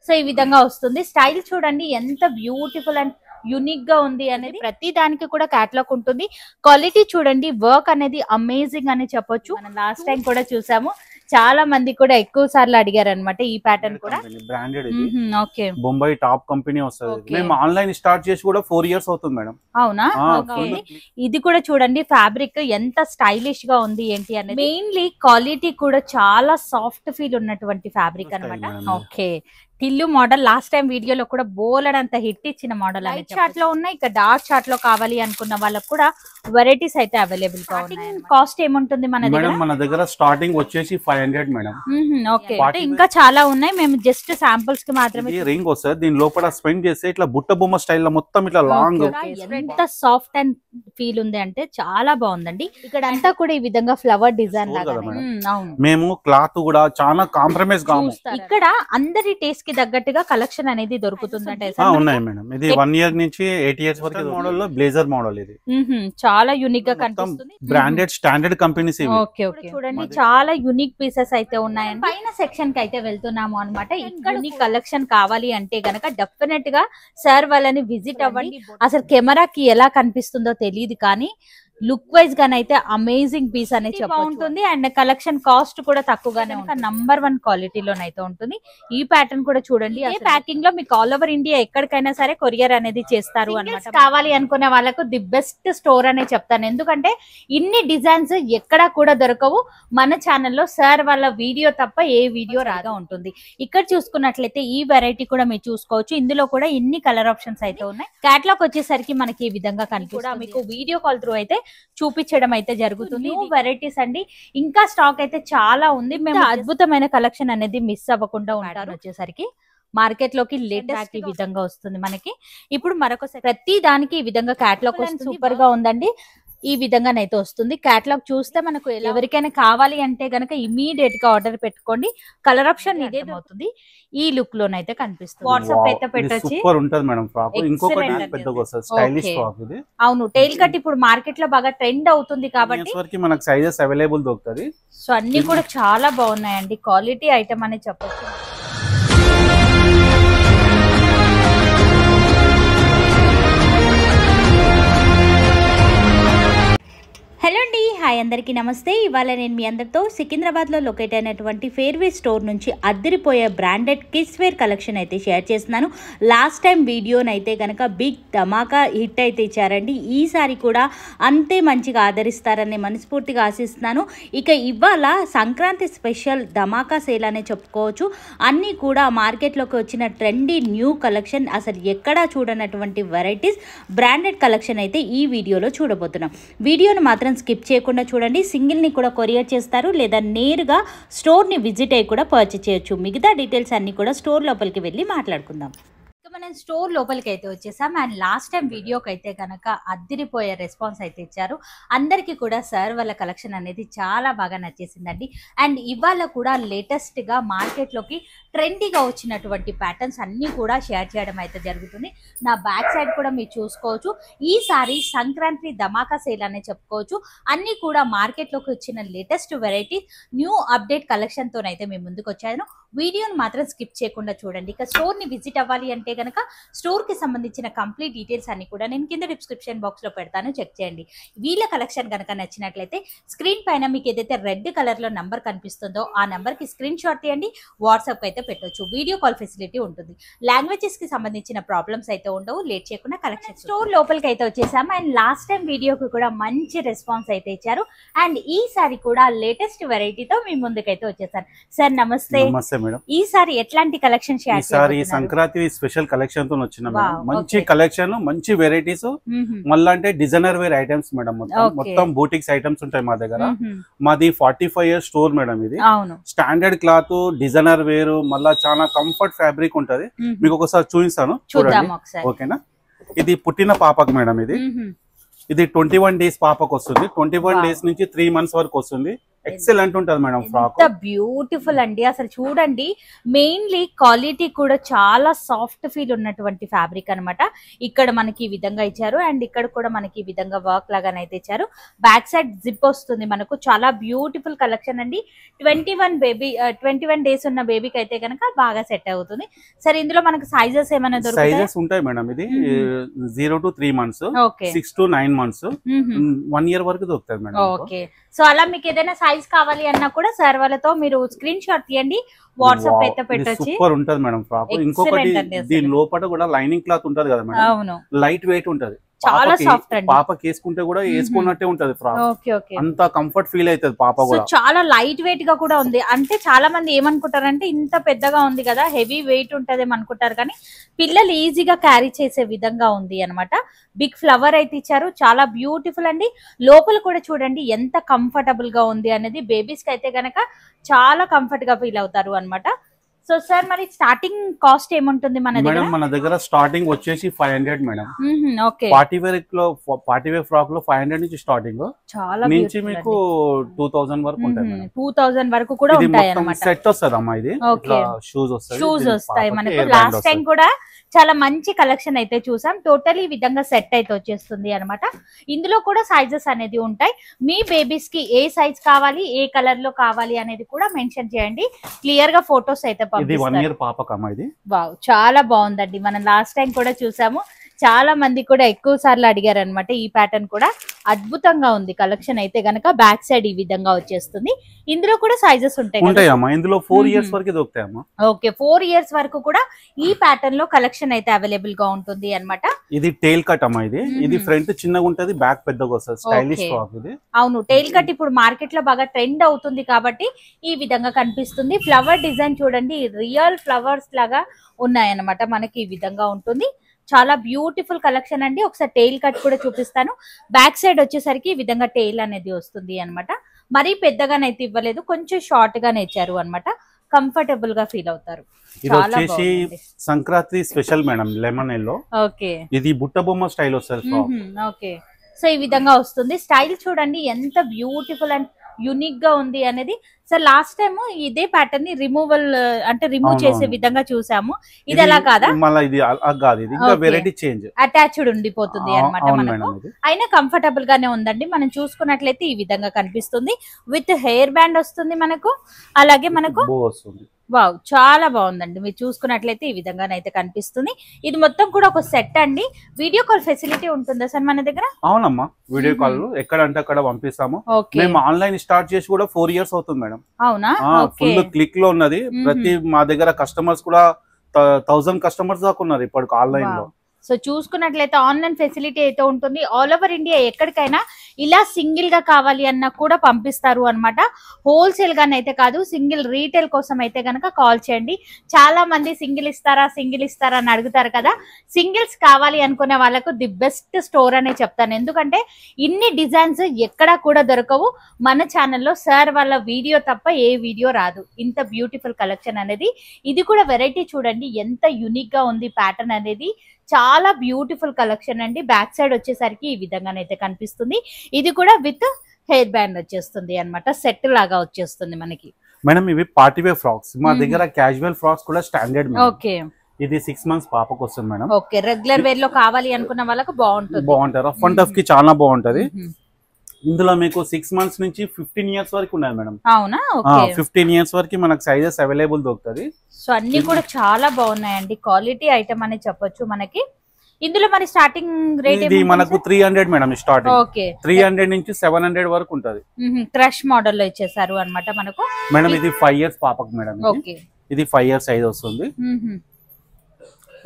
So ఈ విధంగా వస్తుంది. స్టైల్ చూడండి ఎంత బ్యూటిఫుల్ అండ్ యూనిక్ గా ఉంది అనేది. ప్రతి దానికి కూడా క్యాటలాగ్ ఉంటుంది. క్వాలిటీ చూడండి, వర్క్ అనేది అమేజింగ్ అని చెప్పొచ్చు. మనం లాస్ట్ టైం కూడా చూసాము, చాలా మంది కూడా ఎక్కువ సార్లు అడిగారు అనమాట ఈ ప్యాటర్న్ కూడా. బ్రాండెడ్ ఇది. ఓకే, బొంబాయి టాప్ కంపెనీ వస్తుంది. మేము ఆన్లైన్ స్టార్ట్ చేసి కూడా 4 years అవుతుంది మేడం. అవునా? ఇది కూడా చూడండి ఫ్యాబ్రిక్ ఎంత స్టైలిష్ గా ఉంది ఏంటి అనేది. మెయిన్లీ క్వాలిటీ కూడా చాలా సాఫ్ట్ ఫీల్ ఉన్నటువంటి ఫ్యాబ్రిక్ అనమాట. Okay, Tillu model last time వీడియోలో కూడా బోలెడంత హిట్ ఇచ్చిన మోడల్. లైట్ చార్ట్ లో ఉన్నాయి, ఇక డార్క్ చార్ట్ లో కావాలి అనుకున్న వాళ్ళకి కూడా వెరైటీస్ అయితే అవైలబుల్ గా ఉన్నాయి. కాస్ట్ ఏముంటుంది మన దగ్గర? మన దగ్గర స్టార్టింగ్ వచ్చేసి 500 మేడం. ఓకే, ఇంకా చాలా ఉన్నాయి, మేము జస్ట్ శాంపుల్స్ కి మాత్రమే. రింగ్ వస్తుంది, దీని లోపల స్పెండ్ చేస్తే ఇట్లా బుట్ట బొమ్మ స్టైల్ లో మొత్తం ఇట్లా లాంగ్. ఎంత సాఫ్ట్ అండ్ ఫీల్ ఉంది అంటే చాలా బాగుందండి. ఇక్కడ అంతా కూడా ఈ విధంగా ఫ్లవర్ డిజైన్ లాగా. మేము క్లాత్ కూడా చాలా కాంప్రమైజ్ కాము. ఇక్కడ అందరి టేస్ట్ కి తగ్గట్టుగా కలెక్షన్ అనేది దొరుకుతుందంటే ఉన్నాయి మేడం. ఇది 1 year నుంచి 8 years వరకు మోడల్ లో బ్లేజర్ మోడల్. ఇది చాలా యూనిక్ గా కనిపిస్తుంది. బ్రాండెడ్ స్టాండర్డ్ కంపెనీస్ ఇవి. ఓకే ఓకే, చూడండి చాలా యూనిక్ పీసెస్ అయితే ఉన్నాయండి. పైన సెక్షన్ కి అయితే వెళ్తున్నాము అనమాట. ఇక్కడ యూనిక్ కలెక్షన్ కావాలి అంటే గనక డెఫినెట్ గా సార్ వాళ్ళని విజిట్ అవ్వండి. అసలు కెమెరాకి ఎలా కనిపిస్తుందో తెలియదు కానీ లుక్ వైజ్ గానైతే అమేజింగ్ పీస్ అనేది బాగుంటుంది. అండ్ కలెక్షన్ కాస్ట్ కూడా తక్కువగానే ఉంటుంది. నంబర్ 1 క్వాలిటీలోనైతే ఉంటుంది. ఈ ప్యాటర్న్ కూడా చూడండి, ఏ ప్యాకింగ్ లో మీకు ఆల్ ఓవర్ ఇండియా ఎక్కడికైనా సరే కొరియర్ అనేది చేస్తారు అన్నమాట. కావాలి అనుకునే వాళ్ళకు ది బెస్ట్ స్టోర్ అనే చెప్తాను. ఎందుకంటే ఇన్ని డిజైన్స్ ఎక్కడా కూడా దొరకవు. మన ఛానల్లో సార్ వాళ్ళ వీడియో తప్ప ఏ వీడియో రాగా ఉంటుంది. ఇక్కడ చూసుకున్నట్లయితే ఈ వెరైటీ కూడా మీరు చూసుకోవచ్చు. ఇందులో కూడా ఇన్ని కలర్ ఆప్షన్స్ అయితే ఉన్నాయి. క్యాటలాగ్ వచ్చేసరికి మనకి ఈ విధంగా కనిపిస్తుంది. మీకు వీడియో కాల్ త్రూ అయితే చూపించడం అయితే జరుగుతుంది. వెరైటీస్ అండి, ఇంకా స్టాక్ అయితే చాలా ఉంది. మేము అద్భుతమైన కలెక్షన్ అనేది మిస్ అవ్వకుండా ఉంటారు. వచ్చేసరికి మార్కెట్ లోకి లేటెస్ట్ ఈ విధంగా వస్తుంది మనకి. ఇప్పుడు మరొకసారి ప్రతి దానికి ఈ విధంగా క్యాటలాగ్ వస్తుంది. సూపర్ గా ఉందండి. ఈ విధంగానైతే వస్తుంది. క్యాటలాగ్ చూస్తే మనకు ఎవరికైనా కావాలి అంటే గనక ఇమీడియట్ గా ఆర్డర్ పెట్టుకోండి. కలర్ ఆప్షన్ ఇదే అవుతుంది. ఈ లుక్ లోనైతే కనిపిస్తుంది. వాట్సాప్ అయితే పెట్టొచ్చు. సూపర్ ఉంటది మేడం ఫ్రాక్. ఇంకొకటి పెద్దగా వస్తది, స్టైలిష్ ఫ్రాక్ ఇది. అవును, టైల్ కట్ ఇప్పుడు మార్కెట్ లో బాగా ట్రెండ్ అవుతుంది కాబట్టి మనకు సైజెస్ అవైలబుల్ దొరుకుతది. సో అన్ని కూడా చాలా బాగున్నాయండి. క్వాలిటీ ఐటమ్ అని చెప్పొచ్చు. హలో అండి, హాయ్ అందరికీ నమస్తే. ఇవాళ నేను మీ అందరితో సికింద్రాబాద్లో లొకేట్ అయినటువంటి ఫేర్వేర్ స్టోర్ నుంచి అద్దరిపోయే బ్రాండెడ్ కిడ్స్ వేర్ కలెక్షన్ అయితే షేర్ చేస్తున్నాను. లాస్ట్ టైం వీడియోనైతే కనుక బిగ్ ధమాకా హిట్ అయితే ఇచ్చారండి. ఈసారి కూడా అంతే మంచిగా ఆదరిస్తారని మనస్ఫూర్తిగా ఆశిస్తున్నాను. ఇక ఇవాళ సంక్రాంతి స్పెషల్ ధమాకా సేల్ అనే చెప్పుకోవచ్చు. అన్నీ కూడా మార్కెట్లోకి వచ్చిన ట్రెండీ న్యూ కలెక్షన్, అసలు ఎక్కడా చూడనటువంటి వెరైటీస్ బ్రాండెడ్ కలెక్షన్ అయితే ఈ వీడియోలో చూడబోతున్నాం. వీడియోను మాత్రం స్కిప్ చేయకుండా చూడండి. సింగిల్ని కూడా కొరియర్ చేస్తారు, లేదా నేరుగా స్టోర్ని విజిట్ అయ్యి కూడా పర్చేస్ చేయొచ్చు. మిగతా డీటెయిల్స్ అన్నీ కూడా స్టోర్ లోపలికి వెళ్ళి మాట్లాడుకుందాం. మనం స్టోర్ లోపలికి అయితే వచ్చేసాం. అండ్ లాస్ట్ టైం వీడియోకి అయితే కనుక అద్దిరిపోయే రెస్పాన్స్ అయితే ఇచ్చారు. అందరికీ కూడా సార్ వాళ్ళ కలెక్షన్ అనేది చాలా బాగా నచ్చేసిందండి. అండ్ ఇవాళ కూడా లేటెస్ట్గా మార్కెట్లోకి ట్రెండీగా వచ్చినటువంటి ప్యాటర్న్స్ అన్నీ కూడా షేర్ చేయడం అయితే జరుగుతుంది. నా బ్యాక్ సైడ్ కూడా మీరు చూసుకోవచ్చు. ఈసారి సంక్రాంతి ధమాకా సేల్ అనే చెప్పుకోవచ్చు. అన్నీ కూడా మార్కెట్లోకి వచ్చిన లేటెస్ట్ వెరైటీ న్యూ అప్డేట్ కలెక్షన్తోనైతే మేము ముందుకు వచ్చాను. వీడియోని మాత్రం స్కిప్ చేయకుండా చూడండి. ఇక స్టోర్ని విజిట్ అవ్వాలి అంటే కనుక స్టోర్కి సంబంధించిన కంప్లీట్ డీటెయిల్స్ అన్ని కూడా నేను కింద డిస్క్రిప్షన్ బాక్స్లో పెడతాను, చెక్ చేయండి. వీళ్ళ కలెక్షన్ కనుక నచ్చినట్లయితే స్క్రీన్ పైన మీకు ఏదైతే రెడ్ కలర్లో నెంబర్ కనిపిస్తుందో ఆ నెంబర్కి స్క్రీన్ షాట్ తీయండి. వాట్సాప్ అయితే పెట్టవచ్చు. వీడియో కాల్ ఫెసిలిటీ ఉంటుంది. లాంగ్వేజెస్కి సంబంధించిన ప్రాబ్లమ్స్ అయితే ఉండవు. లేట్ చేయకుండా కలెక్షన్ స్టోర్ లోపలికి అయితే వచ్చేసాము. అండ్ లాస్ట్ టైం వీడియోకి కూడా మంచి రెస్పాన్స్ అయితే ఇచ్చారు. అండ్ ఈసారి కూడా లేటెస్ట్ వెరైటీతో మీ ముందుకైతే వచ్చేసాను. సార్ నమస్తే. ఈసారి ఎట్లాంటి కలెక్షన్ షేర్ చేయాలి? సంక్రాంతి స్పెషల్ కలెక్షన్ తో వచ్చిన మంచి కలెక్షన్, మంచి వెరైటీస్, మళ్ళీ అంటే డిజైనర్ వేర్ ఐటమ్స్ మేడం. మొత్తం బూటిక్స్ ఐటమ్స్ ఉంటాయి మా దగ్గర. మాది 45 years స్టోర్ మేడం. ఇది స్టాండర్డ్ క్లాత్, డిజైనర్ వేర్, మళ్ళా చాలా కంఫర్ట్ ఫ్యాబ్రిక్ ఉంటది. మీకు ఒకసారి చూపిస్తాను చూడండి, ఓకేనా? ఇది పుట్టిన పాపకు మేడం. ఇది 21 days పాపకు వస్తుంది. 21 days నుంచి 3 months వరకు వస్తుంది. ఎక్సలెంట్ ఉంటది మేడం ఫ్రాక్. బ్యూటిఫుల్ అండి, అసలు చూడండి మెయిన్లీ క్వాలిటీ కూడా చాలా సాఫ్ట్ ఫీల్ ఉన్నటువంటి ఫ్యాబ్రిక్ అన్నమాట. ఇక్కడ మనకి ఈ విధంగా ఇచ్చారు అండ్ ఇక్కడ కూడా మనకి ఈ విధంగా వర్క్ లాగానైతే ఇచ్చారు. బ్యాక్ సైడ్ జిప్ వస్తుంది మనకు. చాలా బ్యూటిఫుల్ కలెక్షన్ అండి. 21 డేస్ ఉన్న బేబీకి అయితే కనుక బాగా సెట్ అవుతుంది. సరే ఇందులో మనకి సైజెస్ ఏమైనా దొరుకుతాయి? సైజెస్ ఉంటాయి మేడం. ఇది 0 to 3 months, 6 to 9 months, 1 year వరకు దొరుకుతాయి మేడం. ఓకే, సో అలా మీకు ఏదైనా సైజ్ కావాలి అన్నా కూడా సార్ వాళ్ళతో మీరు స్క్రీన్ షాట్ తీయండి, వాట్సాప్ అయితే పెట్టొచ్చు. సూపర్ ఉంటది మేడం ఫ్రాక్. ఇంకొకటి దీని లోపల కూడా లైనింగ్ క్లాత్ ఉంటది కదా మేడం. అవును, లైట్ వెయిట్ ఉంటది. చాలా సాఫ్ట్ అండి. పాపకి వేసుకుంటే కూడా వేసుకున్నట్టే ఉంటది ఫ్రాక్. అంత కంఫర్ట్ ఫీల్ అవుతుంది పాప కూడా. చాలా లైట్ వెయిట్ గా కూడా ఉంది. అంటే చాలా మంది ఏమనుకుంటారంటే ఇంత పెద్దగా ఉంది కదా హెవీ వెయిట్ ఉంటది అనుకుంటారు, కానీ పిల్లలు ఈజీగా క్యారీ చేసే విధంగా ఉంది అన్నమాట. బిగ్ ఫ్లవర్ అయితే ఇచ్చారు, చాలా బ్యూటిఫుల్ అండి. లోపల కూడా చూడండి ఎంత కంఫర్టబుల్ గా ఉంది అనేది. బేబీస్ కి అయితే గనక చాలా కంఫర్ట్ గా ఫీల్ అవుతారు అన్నమాట. సో సార్ మరి స్టార్టింగ్ కాస్ట్ ఏముంటుంది మన దగ్గర? మేడం మన దగ్గర స్టార్టింగ్ వచ్చేసి 500 madam. Okay, party wear frock లో 500 నుంచి స్టార్టింగ్, చాలా నుంచి మీకు 2000 వరకు ఉంటాయి. 2000 వరకు కూడా ఉంటాయి అన్నమాట. సెట్ వస్తుంది అమ్మా. ఇది షూస్ వస్తాయి మనకు. లాస్ట్ టైం కూడా చాలా మంచి కలెక్షన్ అయితే చూసాం. టోటల్ ఈ విధంగా సెట్ అయితే వచ్చేస్తుంది అన్నమాట. ఇందులో కూడా సైజెస్ అనేది ఉంటాయి. మీ బేబీస్ కి ఏ సైజ్ కావాలి, ఏ కలర్ లో కావాలి అనేది కూడా మెన్షన్ చేయండి. క్లియర్ గా ఫొటోస్ అయితే ఇది 1 year పాపకమ్మా. ఇది వావ్, చాలా బాగుందండి. మనం లాస్ట్ టైం కూడా చూసాము, చాలా మంది కూడా ఎక్కువ సార్లు అడిగారు అనమాట. ఈ ప్యాటర్న్ కూడా అద్భుతంగా ఉంది కలెక్షన్ అయితే గనక. బ్యాక్ సైడ్ ఈ విధంగా వచ్చేస్తుంది. ఇందులో కూడా సైజెస్ ఉంటాయి. ఇందులో 4 years వరకు దొరుకుతాయమ్మా. ఓకే, 4 years వరకు కూడా ఈ ప్యాటర్న్ లో కలెక్షన్ అయితే అవైలబుల్ గా ఉంటుంది అన్నమాట. ఇది టైల్ కట్ అమ్మా. ఇది ఫ్రంట్ చిన్నగా ఉంటది, బ్యాక్ పెద్దగా వస్తుంది. స్టైలిష్ ఫ్రాక్ ఇది. అవును, టైల్ కట్ ఇప్పుడు మార్కెట్ లో బాగా ట్రెండ్ అవుతుంది కాబట్టి ఈ విధంగా కనిపిస్తుంది. ఫ్లవర్ డిజైన్ చూడండి, రియల్ ఫ్లవర్స్ లాగా ఉన్నాయన్నమాట. మనకి ఈ విధంగా ఉంటుంది. చాలా బ్యూటిఫుల్ కలెక్షన్ అండి. ఒకసారి టైల్ కట్ కూడా చూపిస్తాను. బ్యాక్ సైడ్ వచ్చేసరికి ఈ విధంగా టైల్ అనేది వస్తుంది అన్నమాట. మరీ పెద్దగానైతే ఇవ్వలేదు, కొంచెం షార్ట్ గానే ఇచ్చారు అన్నమాట. కంఫర్టబుల్ గా ఫీల్ అవుతారు. ఇది వచ్చేసి Sankranti special madam, lemon yellow. Okay, ఇది బుట్ట బొమ్మ స్టైల్ వస్తుంది. ఓకే, సో ఈ విధంగా వస్తుంది. స్టైల్ చూడండి ఎంత బ్యూటిఫుల్ అండ్ యూనిక్ గా ఉంది అనేది. సార్ లాస్ట్ టైం ఇదే ప్యాటర్న్ ని రిమూవ్ చేసే విధంగా చూసాము. ఇది ఎలా కాదా? ఇది కాదు, ఇది ఇంకా వెరైటీ చేంజ్, అటాచ్డ్ ఉండిపోతుంది అన్నమాట మనకు. అయినా కంఫర్టబుల్ గానే ఉందండి. మనం చూసుకున్నట్లయితే ఈ విధంగా కనిపిస్తుంది. విత్ హెయిర్ బ్యాండ్ వస్తుంది మనకు, అలాగే మనకు వావ్ చాలా బాగుందండి. మీరు చూసుకున్నట్లయితే ఈ విధంగానైతే కనిపిస్తుంది. ఇది మొత్తం కూడా ఒక సెట్ అండి. వీడియో కాల్ ఫెసిలిటీ ఉంటుందా సార్ మన దగ్గర? అవునమ్మా, వీడియో కాల్ ఎక్కడ అంటే అక్కడ పంపిస్తాము. మేము ఆన్లైన్ స్టార్ట్ చేసి కూడా 4 years అవుతుంది మేడం. అవునా? ఫుల్ క్లిక్ లో ఉన్నది. ప్రతి మా దగ్గర కస్టమర్స్ కూడా 1000 కస్టమర్స్ దాకా ఉన్నారు ఇప్పటికి ఆన్లైన్ లో. సో చూసుకున్నట్లయితే ఆన్లైన్ ఫెసిలిటీ అయితే ఉంటుంది. ఆల్ ఓవర్ ఇండియా ఎక్కడికైనా ఇలా సింగిల్ గా కావాలి అన్నా కూడా పంపిస్తారు అన్నమాట. హోల్సేల్ గానైతే కాదు, సింగిల్ రీటైల్ కోసం అయితే గనక కాల్ చేయండి. చాలా మంది సింగిల్ ఇస్తారా అని అడుగుతారు కదా. సింగిల్స్ కావాలి అనుకునే వాళ్ళకు ది బెస్ట్ స్టోర్ అనే చెప్తాను. ఎందుకంటే ఇన్ని డిజైన్స్ ఎక్కడా కూడా దొరకవు. మన ఛానల్లో సార్ వాళ్ళ వీడియో తప్ప ఏ వీడియో రాదు. ఇంత బ్యూటిఫుల్ కలెక్షన్ అనేది. ఇది కూడా వెరైటీ చూడండి ఎంత యూనిక్ గా ఉంది ప్యాటర్న్ అనేది. చాలా బ్యూటిఫుల్ కలెక్షన్ అండి. బ్యాక్ సైడ్ వచ్చేసరికి ఈ విధంగానైతే కనిపిస్తుంది. ఇది కూడా విత్ హెయిర్ బ్యాండ్ వచ్చేస్తుంది అన్నమాట. సెట్ లాగా వచ్చేస్తుంది మనకి. మేడం ఇవి పార్టీ వేర్ ఫ్రాక్స్. మా దగ్గర క్యాజువల్ ఫ్రాక్స్ కూడా స్టాండర్డ్. ఓకే, ఇది 6 months పాపకు వస్తుంది మేడం. ఓకే, రెగ్యులర్ వేర్ లో కావాలి అనుకున్న వాళ్ళకి బాగుంటుంది. రఫ్ అండ్ టఫ్ కి చాలా బాగుంటది. ఇందులో మీకు 6 months నుంచి 15 years వరకు ఉన్నాయి మేడం. అవునా? ఓకే, 15 years వరకు మనకు సైజెస్ అవైలబుల్ దొరుకుతుంది. సో అన్ని కూడా చాలా బాగున్నాయండి. క్వాలిటీ ఐటమ్ అని చెప్పొచ్చు మనకి. ఇందులో మరి స్టార్టింగ్ రేట్ ఇది మనకు 300 మేడం స్టార్టింగ్. ఓకే, 300 నుంచి 700 వరకు ఉంటది. క్రష్ మోడల్ లో ఇచ్చేసారు అన్నమాట మనకు. మేడం ఇది 5 years పాపకు మేడం. ఓకే, ఇది 5 years సైజ్ వస్తుంది.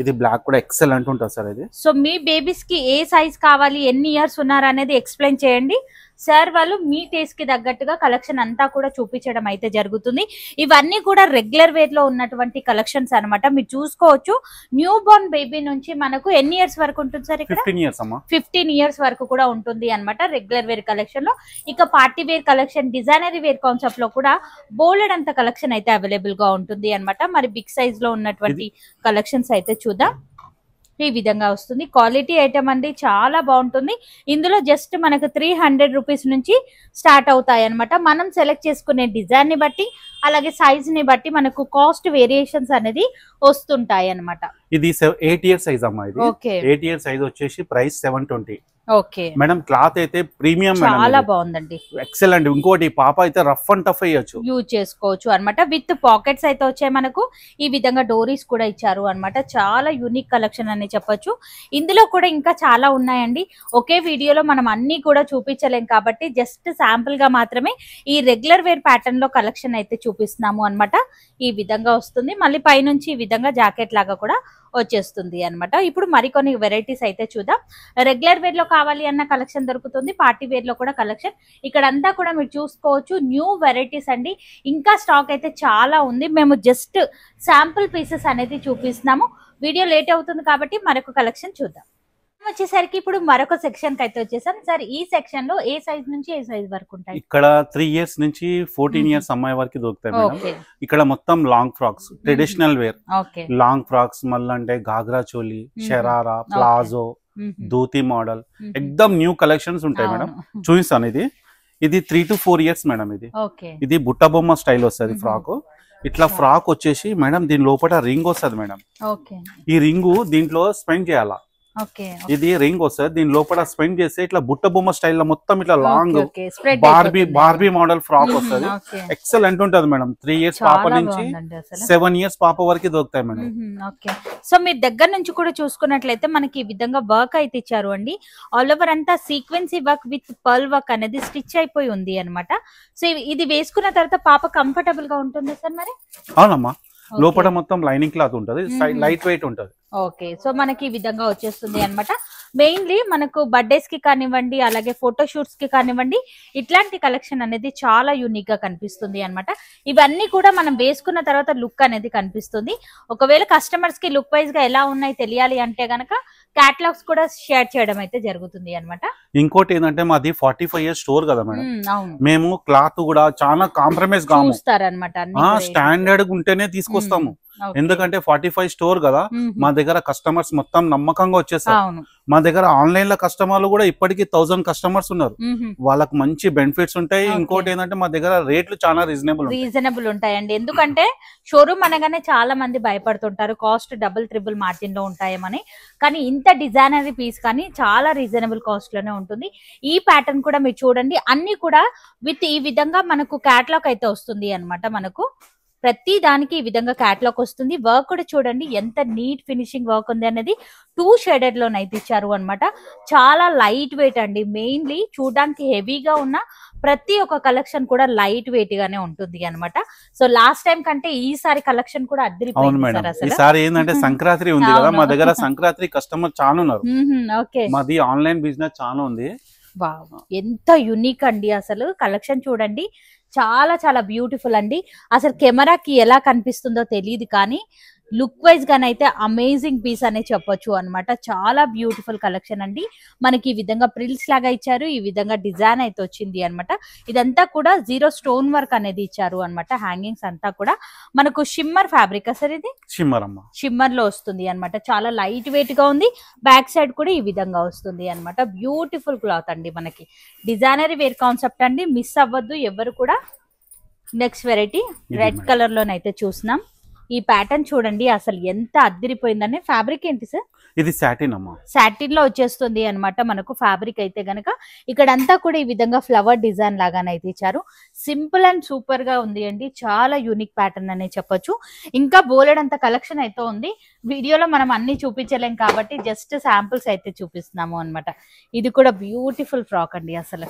ఇది బ్లాక్ కూడా ఎక్సలెంట్ ఉంటుంది సార్. ఇది సో మీ బేబీస్ కి ఏ సైజ్ కావాలి, ఎన్ని ఇయర్స్ ఉన్నారు అనేది ఎక్స్ప్లెయిన్ చేయండి. సార్ వాళ్ళు మీ టేస్ట్ కి తగ్గట్టుగా కలెక్షన్ అంతా కూడా చూపించడం అయితే జరుగుతుంది. ఇవన్నీ కూడా రెగ్యులర్ వేర్ లో ఉన్నటువంటి కలెక్షన్స్ అన్నమాట. మీరు చూసుకోవచ్చు. న్యూ బోర్న్ బేబీ నుంచి మనకు ఎన్ని ఇయర్స్ వరకు ఉంటుంది సార్ ఇక్కడ? 15 years అమ్మా. 15 years వరకు కూడా ఉంటుంది అన్నమాట రెగ్యులర్ వేర్ కలెక్షన్ లో. ఇక పార్టీ వేర్ కలెక్షన్, డిజైనరీ వేర్ కాన్సెప్ట్ లో కూడా బోల్డ్ అంత కలెక్షన్ అయితే అవైలబుల్ గా ఉంటుంది అన్నమాట. మరి బిగ్ సైజ్ లో ఉన్నటువంటి కలెక్షన్స్ అయితే చూద్దాం. ఈ విధంగా వస్తుంది. క్వాలిటీ ఐటమ్ అండి, చాలా బాగుంటుంది. ఇందులో జస్ట్ మనకు 300 రూపీస్ నుంచి స్టార్ట్ అవుతాయి అనమాట. మనం సెలెక్ట్ చేసుకునే డిజైన్ ని బట్టి అలాగే సైజ్ ని బట్టి మనకు కాస్ట్ వేరియేషన్స్ అనేది వస్తుంటాయి అనమాట. ఇది 8 ఇయర్ సైజ్ అమ్మా. ఇది 8 ఇయర్ సైజ్ వచ్చేసి ప్రైస్ 720. ఓకే మేడం క్లాత్ అయితే ప్రీమియం, చాలా బాగుందండి, ఎక్సలెంట్. ఇంకోటి పాప అయితే రఫ్ అండ్ టఫ్ అయ్యొచ్చు, యూజ్ చేసుకోవచ్చు అనమాట. విత్ పాకెట్స్ అయితే వచ్చాయి మనకు. ఈ విధంగా డోరీస్ కూడా ఇచ్చారు అనమాట. చాలా యూనిక్ కలెక్షన్ అని చెప్పొచ్చు. ఇందులో కూడా ఇంకా చాలా ఉన్నాయండి. ఒకే వీడియోలో మనం అన్ని కూడా చూపించలేం కాబట్టి జస్ట్ శాంపుల్ గా మాత్రమే ఈ రెగ్యులర్ వేర్ ప్యాటర్న్ లో కలెక్షన్ అయితే చూపిస్తున్నాము అనమాట. ఈ విధంగా వస్తుంది. మళ్ళీ పైనుంచి ఈ విధంగా జాకెట్ లాగా కూడా వచ్చేస్తుంది అనమాట. ఇప్పుడు మరికొన్ని వెరైటీస్ అయితే చూద్దాం. రెగ్యులర్ వేర్ లో కావాలి అన్న కలెక్షన్ దొరుకుతుంది, పార్టీ వేర్ లో కూడా కలెక్షన్. ఇక్కడ అంతా కూడా మీరు చూసుకోవచ్చు, న్యూ వెరైటీస్ అండి. ఇంకా స్టాక్ అయితే చాలా ఉంది. మేము జస్ట్ శాంపుల్ పీసెస్ అనేది చూపిస్తున్నాము. వీడియో లేట్ అవుతుంది కాబట్టి మరొక కలెక్షన్ చూద్దాం. వచ్చేసరికి ఇప్పుడు మరొక సెక్షన్ కి అయితే వచ్చేసాం సార్. ఈ సెక్షన్ లో ఏ సైజ్ నుంచి ఏ సైజ్ వరకు ఉంటాయి? ఇక్కడ 3 ఇయర్స్ నుంచి 14 ఇయర్స్ అమ్మాయి వరకు దొరుకుతాయి మేడం. ఇక్కడ మొత్తం long frocks, traditional wear long frocks, మళ్ళీ అంటే గాగ్రా చోలీ, షరారా, ప్లాజో, ధోతి మోడల్, ఎక్దమ్ న్యూ కలెక్షన్స్ ఉంటాయి మేడం. చూపిస్తాను. ఇది 3 to 4 ఇయర్స్ మేడం. ఇది బుట్ట బొమ్మ స్టైల్ వస్తుంది ఫ్రాక్. ఇట్లా ఫ్రాక్ వచ్చేసి మేడం దీని లోపల రింగ్ వస్తుంది మేడం. ఈ రింగు దీంట్లో స్పెండ్ చేయాలా. ఇది రింగ్ వస్తుంది, దీని లోపల స్పెండ్ చేస్తే ఇట్లా బుట్ట బొమ్మ స్టైల్ లో మొత్తం ఇట్లా లాంగ్ బార్బీ మోడల్ ఫ్రాక్ వస్తుంది. ఎక్సలెంట్ ఉంటది మేడం. 3 ఇయర్స్ పాప నుంచి 7 ఇయర్స్ పాప వరకు దొరుకుతాయి మేడం. సో మీరు దగ్గర నుంచి కూడా చూసుకున్నట్లయితే మనకి ఈ విధంగా వర్క్ అయితే ఇచ్చారు అండి. ఆల్ ఓవర్ అంతా సీక్వెన్సీ వర్క్ విత్ పర్ల్ వర్క్ అనేది స్టిచ్ అయిపోయి ఉంది అనమాట. సో ఇది వేసుకున్న తర్వాత పాప కంఫర్టబుల్ గా ఉంటుంది సార్ మరి? అవునమ్మా, లోపల మొత్తం లైనింగ్ క్లాత్ ఉంటది, లైట్ వెయిట్ ఉంటది. ఓకే, సో మనకి ఈ విధంగా వచ్చేస్తుంది అనమాట. మెయిన్లీ మనకు బర్త్డేస్ కి కానివ్వండి, అలాగే ఫోటో షూట్స్ కి కానివ్వండి, ఇట్లాంటి కలెక్షన్ అనేది చాలా యూనిక్ గా కనిపిస్తుంది అనమాట. ఇవన్నీ కూడా మనం వేసుకున్న తర్వాత లుక్ అనేది కనిపిస్తుంది. ఒకవేళ కస్టమర్స్ కి లుక్ వైజ్ గా ఎలా ఉన్నాయి తెలియాలి అంటే గనక క్యాటలాగ్స్ కూడా షేర్ చేయడం అయితే జరుగుతుంది అనమాట. ఇంకోటి ఏంటంటే మాది 45 ఇయర్స్ స్టోర్ కదా మేడం. మేము క్లాత్ కూడా చాలా కాంప్రమైజ్ కాము, స్టాండర్డ్ ఉంటేనే తీసుకొస్తాము. ఎందుకంటే 45 స్టోర్ కదా, మా దగ్గర కస్టమర్స్ మొత్తం నమ్మకంగా వచ్చేస్తారు. మా దగ్గర ఆన్లైన్ లో కస్టమర్లు కూడా ఇప్పటికీ 1000 కస్టమర్స్ ఉన్నారు. వాళ్ళకి మంచి బెనిఫిట్స్ ఉంటాయి. ఇంకోటి ఏంటంటే మా దగ్గర రేట్లు చాలా రీజనబుల్ ఉంటాయండి. ఎందుకంటే షోరూమ్ అనగానే చాలా మంది భయపడుతుంటారు, కాస్ట్ డబుల్ ట్రిపుల్ మార్జిన్ లో ఉంటాయేమని. కానీ ఇంత డిజైనరీ పీస్ కానీ చాలా రీజనబుల్ కాస్ట్ లోనే ఉంటుంది. ఈ ప్యాటర్న్ కూడా మీరు చూడండి, అన్ని కూడా విత్ ఈ విధంగా మనకు క్యాటలాగ్ అయితే వస్తుంది అనమాట. మనకు ప్రతి దానికి ఈ విధంగా క్యాటలాగ్ వస్తుంది. వర్క్ కూడా చూడండి ఎంత నీట్ ఫినిషింగ్ వర్క్ ఉంది అనేది 2 షేడెడ్ లోనైతే ఇచ్చారు అనమాట. చాలా లైట్ వెయిట్ అండి. మెయిన్లీ చూడడానికి హెవీగా ఉన్న ప్రతి ఒక్క కలెక్షన్ కూడా లైట్ వెయిట్ గానే ఉంటుంది అనమాట. సో లాస్ట్ టైం కంటే ఈసారి కలెక్షన్ కూడా అద్దరిపోయింది. ఈసారి ఏంటంటే సంక్రాంతి ఉంది కదా, మా దగ్గర సంక్రాంతి కస్టమర్ చాలా ఉన్నారు. మాది ఆన్లైన్ బిజినెస్ చాలా ఉంది. ఎంత యూనిక్ అండి అసలు కలెక్షన్ చూడండి. చాలా చాలా బ్యూటిఫుల్ అండి. అసలు కెమెరాకి ఎలా కనిపిస్తుందో తెలియదు కానీ లుక్ వైజ్ గానైతే అమేజింగ్ పీస్ అనే చెప్పొచ్చు అనమాట. చాలా బ్యూటిఫుల్ కలెక్షన్ అండి. మనకి ఈ విధంగా ప్రిల్స్ లాగా ఇచ్చారు, ఈ విధంగా డిజైన్ అయితే వచ్చింది అనమాట. ఇదంతా కూడా 0 స్టోన్ వర్క్ అనేది ఇచ్చారు అనమాట. హ్యాంగింగ్స్ అంతా కూడా మనకు షిమ్మర్ ఫ్యాబ్రిక్ సార్, ఇది షిమ్మర్ లో వస్తుంది అనమాట. చాలా లైట్ వెయిట్ గా ఉంది. బ్యాక్ సైడ్ కూడా ఈ విధంగా వస్తుంది అనమాట. బ్యూటిఫుల్ క్లాత్ అండి. మనకి డిజైనరీ వేర్ కాన్సెప్ట్ అండి, మిస్ అవ్వద్దు ఎవరు కూడా. నెక్స్ట్ వెరైటీ రెడ్ కలర్ లోనైతే చూస్తున్నాం. ఈ ప్యాటర్న్ చూడండి అసలు ఎంత అద్దరిపోయిందని. ఫ్యాబ్రిక్ ఏంటి సార్? ఇది సాటిన్ అమ్మా. సాటిన్ లో వచ్చేస్తుంది అనమాట మనకు ఫ్యాబ్రిక్ అయితే గనక. ఇక్కడ అంతా కూడా ఈ విధంగా ఫ్లవర్ డిజైన్ లాగానైతే ఇచ్చారు. సింపుల్ అండ్ సూపర్ గా ఉంది అండి. చాలా యూనిక్ ప్యాటర్న్ అనే చెప్పొచ్చు. ఇంకా బోలెడంత కలెక్షన్ అయితే ఉంది. వీడియోలో మనం అన్ని చూపించలేం కాబట్టి జస్ట్ శాంపుల్స్ అయితే చూపిస్తున్నాము అనమాట. ఇది కూడా బ్యూటిఫుల్ ఫ్రాక్ అండి అసలు.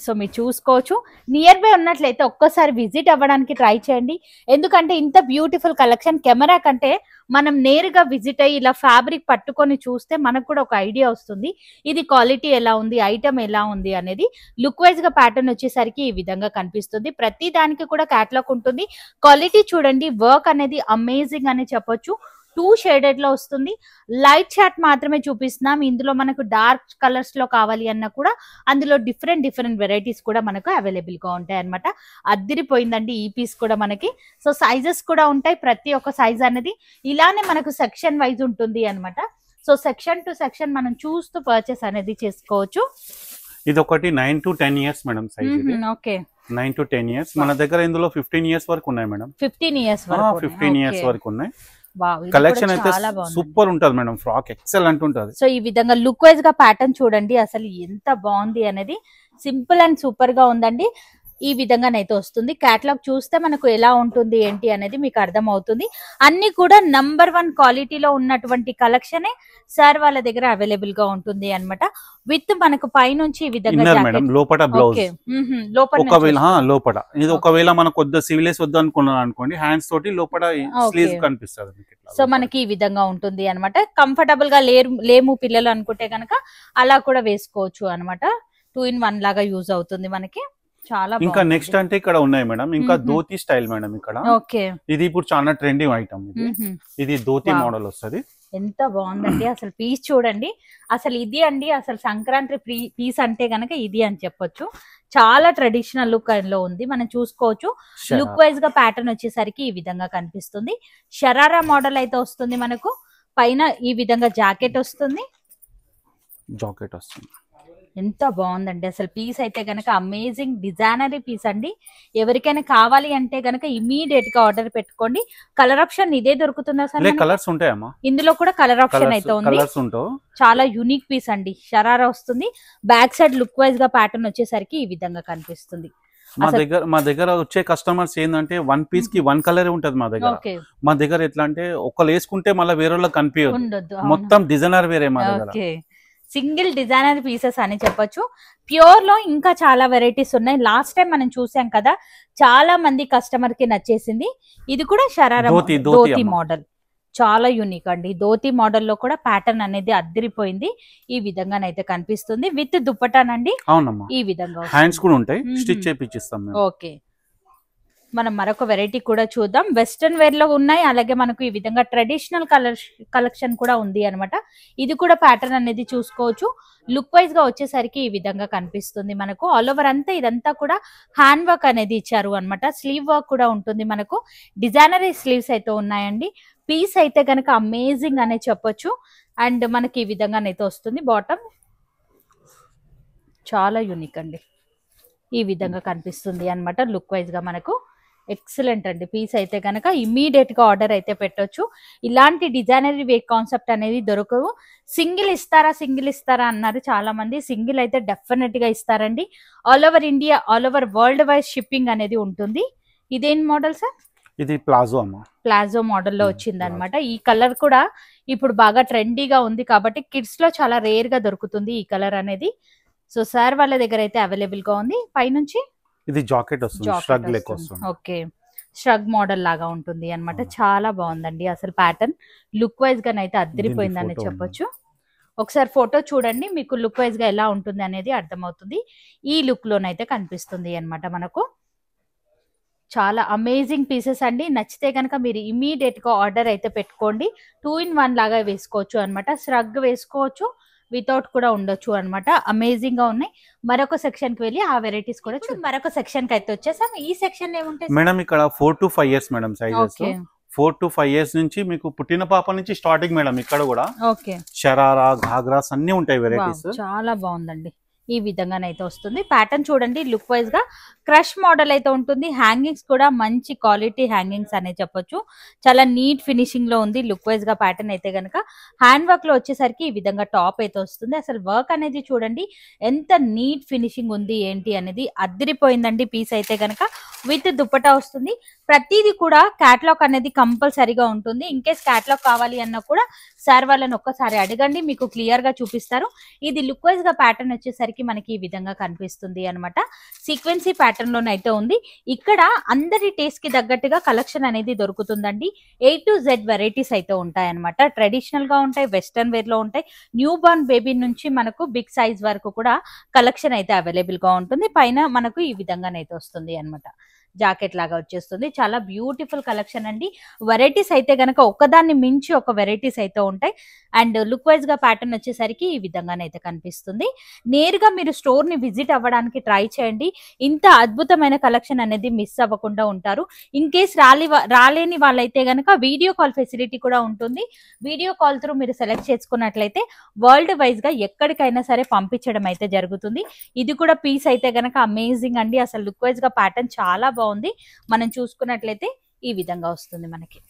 సో మీరు చూసుకోవచ్చు. నియర్ బై ఉన్నట్లయితే ఒక్కసారి విజిట్ అవ్వడానికి ట్రై చేయండి. ఎందుకంటే ఇంత బ్యూటిఫుల్ కలెక్షన్ కెమెరా కంటే మనం నేరుగా విజిట్ అయ్యి ఇలా ఫ్యాబ్రిక్ పట్టుకొని చూస్తే మనకు కూడా ఒక ఐడియా వస్తుంది. ఇది క్వాలిటీ ఎలా ఉంది, ఐటమ్ ఎలా ఉంది అనేది. లుక్ వైజ్ గా ప్యాటర్న్ వచ్చేసరికి ఈ విధంగా కనిపిస్తుంది. ప్రతి దానికి కూడా క్యాటలాగ్ ఉంటుంది. క్వాలిటీ చూడండి, వర్క్ అనేది అమేజింగ్ అని చెప్పొచ్చు. 2 షేడెడ్ లో వస్తుంది. లైట్ చాట్ మాత్రమే చూపిస్తున్నాం. ఇందులో మనకు డార్క్ కలర్స్ లో కావాలి అన్నా కూడా అందులో డిఫరెంట్ వెరైటీస్ కూడా మనకు అవైలబుల్ గా ఉంటాయి అన్నమాట. అద్దిరిపోయిందండి ఈ పీస్ కూడా మనకి. సో సైజెస్ కూడా ఉంటాయి, ప్రతి ఒక్క సైజ్ అనేది ఇలానే మనకు సెక్షన్ వైజ్ ఉంటుంది అన్నమాట. సో సెక్షన్ టు సెక్షన్ మనం చూస్తూ పర్చేస్ అనేది చేసుకోవచ్చు. ఇది ఒకటి 9 to 10 years madam size. Okay 9 to 10 years. మన దగ్గర ఇందులో 15 years వరకు ఉన్నాయి మేడం. 15 years వరకు 15 years వరకు ఉన్నాయి. వావ్, కలెక్షన్ అయితే సూపర్ ఉంటది మేడం. ఫ్రాక్ ఎక్సలెంట్ ఉంటది. సో ఈ విధంగా లుక్ వైజ్ గా ప్యాటర్న్ చూడండి అసలు ఎంత బాగుంది అనేది. సింపుల్ అండ్ సూపర్ గా ఉందండి. ఈ విధంగానైతే వస్తుంది. కేటలాగ్ చూస్తే మనకు ఎలా ఉంటుంది ఏంటి అనేది మీకు అర్థం అవుతుంది. అన్ని కూడా నంబర్ 1 క్వాలిటీలో ఉన్నటువంటి కలెక్షన్ సార్ వాళ్ళ దగ్గర అవైలబుల్ గా ఉంటుంది అన్నమాట. విత్ మనకు పైనుంచి ఈ విధంగా లోపల బ్లౌజ్ లోపల ఇది ఒకవేళ మనకు కొద్ది సివిలేస్ వద్దు అనుకున్నాను అనుకోండి, హ్యాండ్స్ తోటి లోపల స్లీవ్స్ కనిపిస్తుంది. సో మనకి ఈ విధంగా ఉంటుంది అన్నమాట. కంఫర్టబుల్ గా లేము పిల్లలు అనుకుంటే కనుక అలా కూడా వేసుకోవచ్చు అన్నమాట. 2 in 1 లాగా యూజ్ అవుతుంది మనకి. చాలా ఇంకా నెక్స్ట్ అంటే ఇక్కడ ఉన్నాయి మేడం ఇంకా ధోతి స్టైల్ మేడం. ఇక్కడ ఇది ఇప్పుడు చాలా ట్రెండింగ్ ఐటమ్. ఇది ధోతి మోడల్ వస్తుంది. ఎంత బాగుందండి అసలు పీస్ చూడండి. అసలు ఇది అండి అసలు సంక్రాంతి పీస్ అంటే గనక ఇది అని చెప్పొచ్చు. చాలా ట్రెడిషనల్ లుక్ లో ఉంది, మనం చూసుకోవచ్చు. లుక్ వైజ్ గా ప్యాటర్న్ వచ్చేసరికి ఈ విధంగా కనిపిస్తుంది. షరారా మోడల్ అయితే వస్తుంది మనకు. పైన ఈ విధంగా జాకెట్ వస్తుంది. ఎంత బాగుందండి అసలు పీస్ అయితే గనక అమేజింగ్ డిజైనరీ పీస్ అండి. ఎవరికైనా కావాలి అంటే గనక ఇమీడియట్ గా ఆర్డర్ పెట్టుకోండి. కలర్ ఆప్షన్ ఇదే దొరుకుతుందా సార్? కలర్స్ ఉంటాయమ్మా ఇందులో కూడా కలర్ ఆప్షన్ అయితే ఉంది. చాలా యూనిక్ పీస్ అండి. షరారా వస్తుంది. బ్యాక్ సైడ్ లుక్ వైజ్ గా ప్యాటర్న్ వచ్చేసరికి ఈ విధంగా కనిపిస్తుంది. మా దగ్గర వచ్చే కస్టమర్స్ ఏంటంటే 1 పీస్ కి 1 కలర్ ఉంటది మా దగ్గర. మా దగ్గర ఎట్లా అంటే ఒకళ్ళు వేసుకుంటే మళ్ళీ వేరే వాళ్ళకి కనిపించదు, మొత్తం డిజైనర్ వేరే మా దగ్గర. సింగిల్ డిజైనర్ పీసెస్ అని చెప్పొచ్చు. ప్యూర్ లో ఇంకా చాలా వెరైటీస్ ఉన్నాయి. లాస్ట్ టైం మనం చూసాం కదా, చాలా మంది కస్టమర్ కి నచ్చేసింది. ఇది కూడా షరారా ధోతి మోడల్, చాలా యూనిక్ అండి. ధోతి మోడల్ లో కూడా ప్యాటర్న్ అనేది అద్దరిపోయింది. ఈ విధంగానైతే కనిపిస్తుంది. విత్ దుప్పటానండి. ఈ విధంగా హ్యాండ్స్ కూడా ఉంటాయి, స్టిచ్ చేపిస్తాం. ఓకే, మనం మరొక వెరైటీ కూడా చూద్దాం. వెస్ట్రన్ వేర్ లో ఉన్నాయి, అలాగే మనకు ఈ విధంగా ట్రెడిషనల్ కలెక్షన్ కూడా ఉంది అనమాట. ఇది కూడా ప్యాటర్న్ అనేది చూసుకోవచ్చు. లుక్ వైజ్ గా వచ్చేసరికి ఈ విధంగా కనిపిస్తుంది మనకు. ఆల్ ఓవర్ అంతా ఇదంతా కూడా హ్యాండ్ వర్క్ అనేది ఇచ్చారు అనమాట. స్లీవ్ వర్క్ కూడా ఉంటుంది మనకు. డిజైనరీ స్లీవ్స్ అయితే ఉన్నాయండి. పీస్ అయితే కనుక అమేజింగ్ అనే చెప్పొచ్చు. అండ్ మనకి ఈ విధంగానైతే వస్తుంది. బాటమ్ చాలా యూనిక్ అండి. ఈ విధంగా కనిపిస్తుంది అనమాట. లుక్ వైజ్ గా మనకు ఎక్సలెంట్ అండి. పీస్ అయితే కనుక ఇమ్మీడియట్ గా ఆర్డర్ అయితే పెట్టొచ్చు. ఇలాంటి డిజైనరీ వేర్ కాన్సెప్ట్ అనేది దొరకవు. సింగిల్ ఇస్తారా అన్నారు చాలా మంది. సింగిల్ అయితే డెఫినెట్ గా ఇస్తారండి. All over India, all over world wise shipping అనేది ఉంటుంది. ఇదేం మోడల్ సార్? ఇది ప్లాజో అమ్మా. ప్లాజో మోడల్ లో వచ్చింది అనమాట. ఈ కలర్ కూడా ఇప్పుడు బాగా ట్రెండీగా ఉంది కాబట్టి కిడ్స్ లో చాలా రేర్ గా దొరుకుతుంది ఈ కలర్ అనేది. సో సార్ వాళ్ళ దగ్గర అయితే అవైలబుల్ గా ఉంది. పైనుంచి ఇది జాకెట్ వస్తుంది, ష్రగ్ లెక్క వస్తుంది. ఓకే, ష్రగ్ మోడల్ లాగా ఉంటుంది అన్నమాట. చాలా బాగుందండి అసలు ప్యాటర్న్. లుక్ వైజ్ గా అయితే అద్దరిపోయిందని చెప్పొచ్చు. ఒకసారి ఫోటో చూడండి, మీకు లుక్ వైజ్ గా ఎలా ఉంటుంది అనేది అర్థమవుతుంది. ఈ లుక్ లోనైతే కనిపిస్తుంది అన్నమాట మనకు. చాలా అమేజింగ్ పీసెస్ అండి. నచ్చితే కనుక మీరు ఇమీడియట్ గా ఆర్డర్ అయితే పెట్టుకోండి. 2 in 1 లాగా వేసుకోవచ్చు అనమాట. ష్రగ్ వేసుకోవచ్చు, వితౌట్ కూడా ఉండొచ్చు అనమాట. అమేజింగ్ గా ఉన్నాయి. మరొక సెక్షన్ కి వెళ్ళి ఆ వెరైటీస్ కూడా మరొక సెక్షన్ కి అయితే వచ్చేసాం. ఈ సెక్షన్ ఏముంటాయి మేడం? ఇక్కడ 4 to 5 years madam sizes. 4 to 5 years నుంచి మీకు పుట్టిన పాప నుంచి స్టార్టింగ్ మేడం. ఇక్కడ కూడా షరారా, ఘాగ్రాస్ అన్ని ఉంటాయి వెరైటీస్. చాలా బాగుందండి. ఈ విధంగానైతే వస్తుంది. ప్యాటర్న్ చూడండి, లుక్ వైజ్ గా క్రష్ మోడల్ అయితే ఉంటుంది. హ్యాంగింగ్స్ కూడా మంచి క్వాలిటీ హ్యాంగింగ్స్ అనే చెప్పొచ్చు. చాలా నీట్ ఫినిషింగ్ లో ఉంది. లుక్ వైజ్ గా ప్యాటర్న్ అయితే కనుక హ్యాండ్ వర్క్ లో వచ్చేసరికి ఈ విధంగా టాప్ అయితే వస్తుంది. అసలు వర్క్ అనేది చూడండి ఎంత నీట్ ఫినిషింగ్ ఉంది ఏంటి అనేది. అద్దరిపోయిందండి పీస్ అయితే కనుక. విత్ దుప్పటా వస్తుంది. ప్రతిదీ కూడా క్యాటలాగ్ అనేది కంపల్సరీగా ఉంటుంది. ఇన్ కేస్ క్యాటలాగ్ కావాలి అన్నా కూడా సార్ వాళ్ళని ఒక్కసారి అడగండి, మీకు క్లియర్ గా చూపిస్తారు. ఇది లుక్ వైజ్ గా ప్యాటర్న్ వచ్చేసరికి మనకి ఈ విధంగా కనిపిస్తుంది అనమాట. సీక్వెన్సీ ప్యాటర్న్ లోనైతే ఉంది. ఇక్కడ అందరి టేస్ట్ కి తగ్గట్టుగా కలెక్షన్ అనేది దొరుకుతుందండి. A to Z వెరైటీస్ అయితే ఉంటాయన్నమాట. ట్రెడిషనల్ గా ఉంటాయి, వెస్టర్న్ వేర్ లో ఉంటాయి. న్యూ బార్న్ బేబీ నుంచి మనకు బిగ్ సైజ్ వరకు కూడా కలెక్షన్ అయితే అవైలబుల్ గా ఉంటుంది. పైన మనకు ఈ విధంగానైతే వస్తుంది అనమాట. జాకెట్ లాగా వచ్చేస్తుంది. చాలా బ్యూటిఫుల్ కలెక్షన్ అండి. వెరైటీస్ అయితే గనక ఒకదాన్ని మించి ఒక వెరైటీస్ అయితే ఉంటాయి. అండ్ లుక్ వైజ్ గా ప్యాటర్న్ వచ్చేసరికి ఈ విధంగానైతే కనిపిస్తుంది. నేరుగా మీరు స్టోర్ ని విజిట్ అవ్వడానికి ట్రై చేయండి. ఇంత అద్భుతమైన కలెక్షన్ అనేది మిస్ అవ్వకుండా ఉంటారు. ఇన్ కేస్ రాలేని వాళ్ళైతే గనక వీడియో కాల్ ఫెసిలిటీ కూడా ఉంటుంది. వీడియో కాల్ త్రూ మీరు సెలెక్ట్ చేసుకున్నట్లయితే వరల్డ్ వైజ్ గా ఎక్కడికైనా సరే పంపించడం అయితే జరుగుతుంది. ఇది కూడా పీస్ అయితే గనక అమేజింగ్ అండి. అసలు లుక్ వైజ్ గా ప్యాటర్న్ చాలా బాగుంది. మనం చూసుకున్నట్లయితే ఈ విధంగా వస్తుంది మనకి.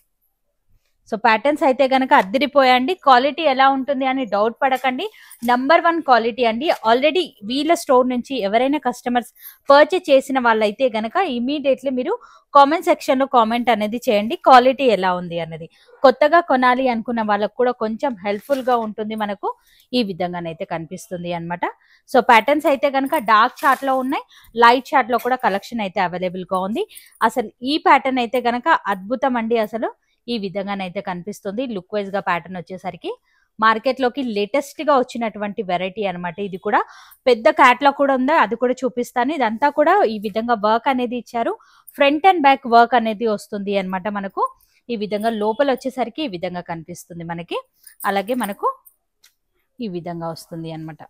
సో ప్యాటర్న్స్ అయితే గనక అద్దరిపోయండి. క్వాలిటీ ఎలా ఉంటుంది అని డౌట్ పడకండి. #1 క్వాలిటీ అండి. ఆల్రెడీ వీళ్ళ స్టోర్ నుంచి ఎవరైనా కస్టమర్స్ పర్చేస్ చేసిన వాళ్ళైతే గనక ఇమీడియట్లీ మీరు కామెంట్ సెక్షన్ లో కామెంట్ అనేది చేయండి, క్వాలిటీ ఎలా ఉంది అన్నది. కొత్తగా కొనాలి అనుకున్న వాళ్ళకు కూడా కొంచెం హెల్ప్ఫుల్ గా ఉంటుంది. మనకు ఈ విధంగానైతే కనిపిస్తుంది అన్నమాట. సో ప్యాటర్న్స్ అయితే గనక డార్క్ చార్ట్ లో ఉన్నాయి, లైట్ చార్ట్ లో కూడా కలెక్షన్ అయితే అవైలబుల్ గా ఉంది. అసలు ఈ ప్యాటర్న్ అయితే గనక అద్భుతం అండి. అసలు ఈ విధంగానైతే కనిపిస్తుంది. లుక్ వైజ్ గా ప్యాటర్న్ వచ్చేసరికి మార్కెట్ లోకి లేటెస్ట్ గా వచ్చినటువంటి వెరైటీ అన్నమాట. ఇది కూడా పెద్ద క్యాట్లాగ్ కూడా ఉందా, అది కూడా చూపిస్తాను. ఇదంతా కూడా ఈ విధంగా వర్క్ అనేది ఇచ్చారు. ఫ్రంట్ అండ్ బ్యాక్ వర్క్ అనేది వస్తుంది అన్నమాట. మనకు ఈ విధంగా లోపల వచ్చేసరికి ఈ విధంగా కనిపిస్తుంది మనకి. అలాగే మనకు ఈ విధంగా వస్తుంది అన్నమాట.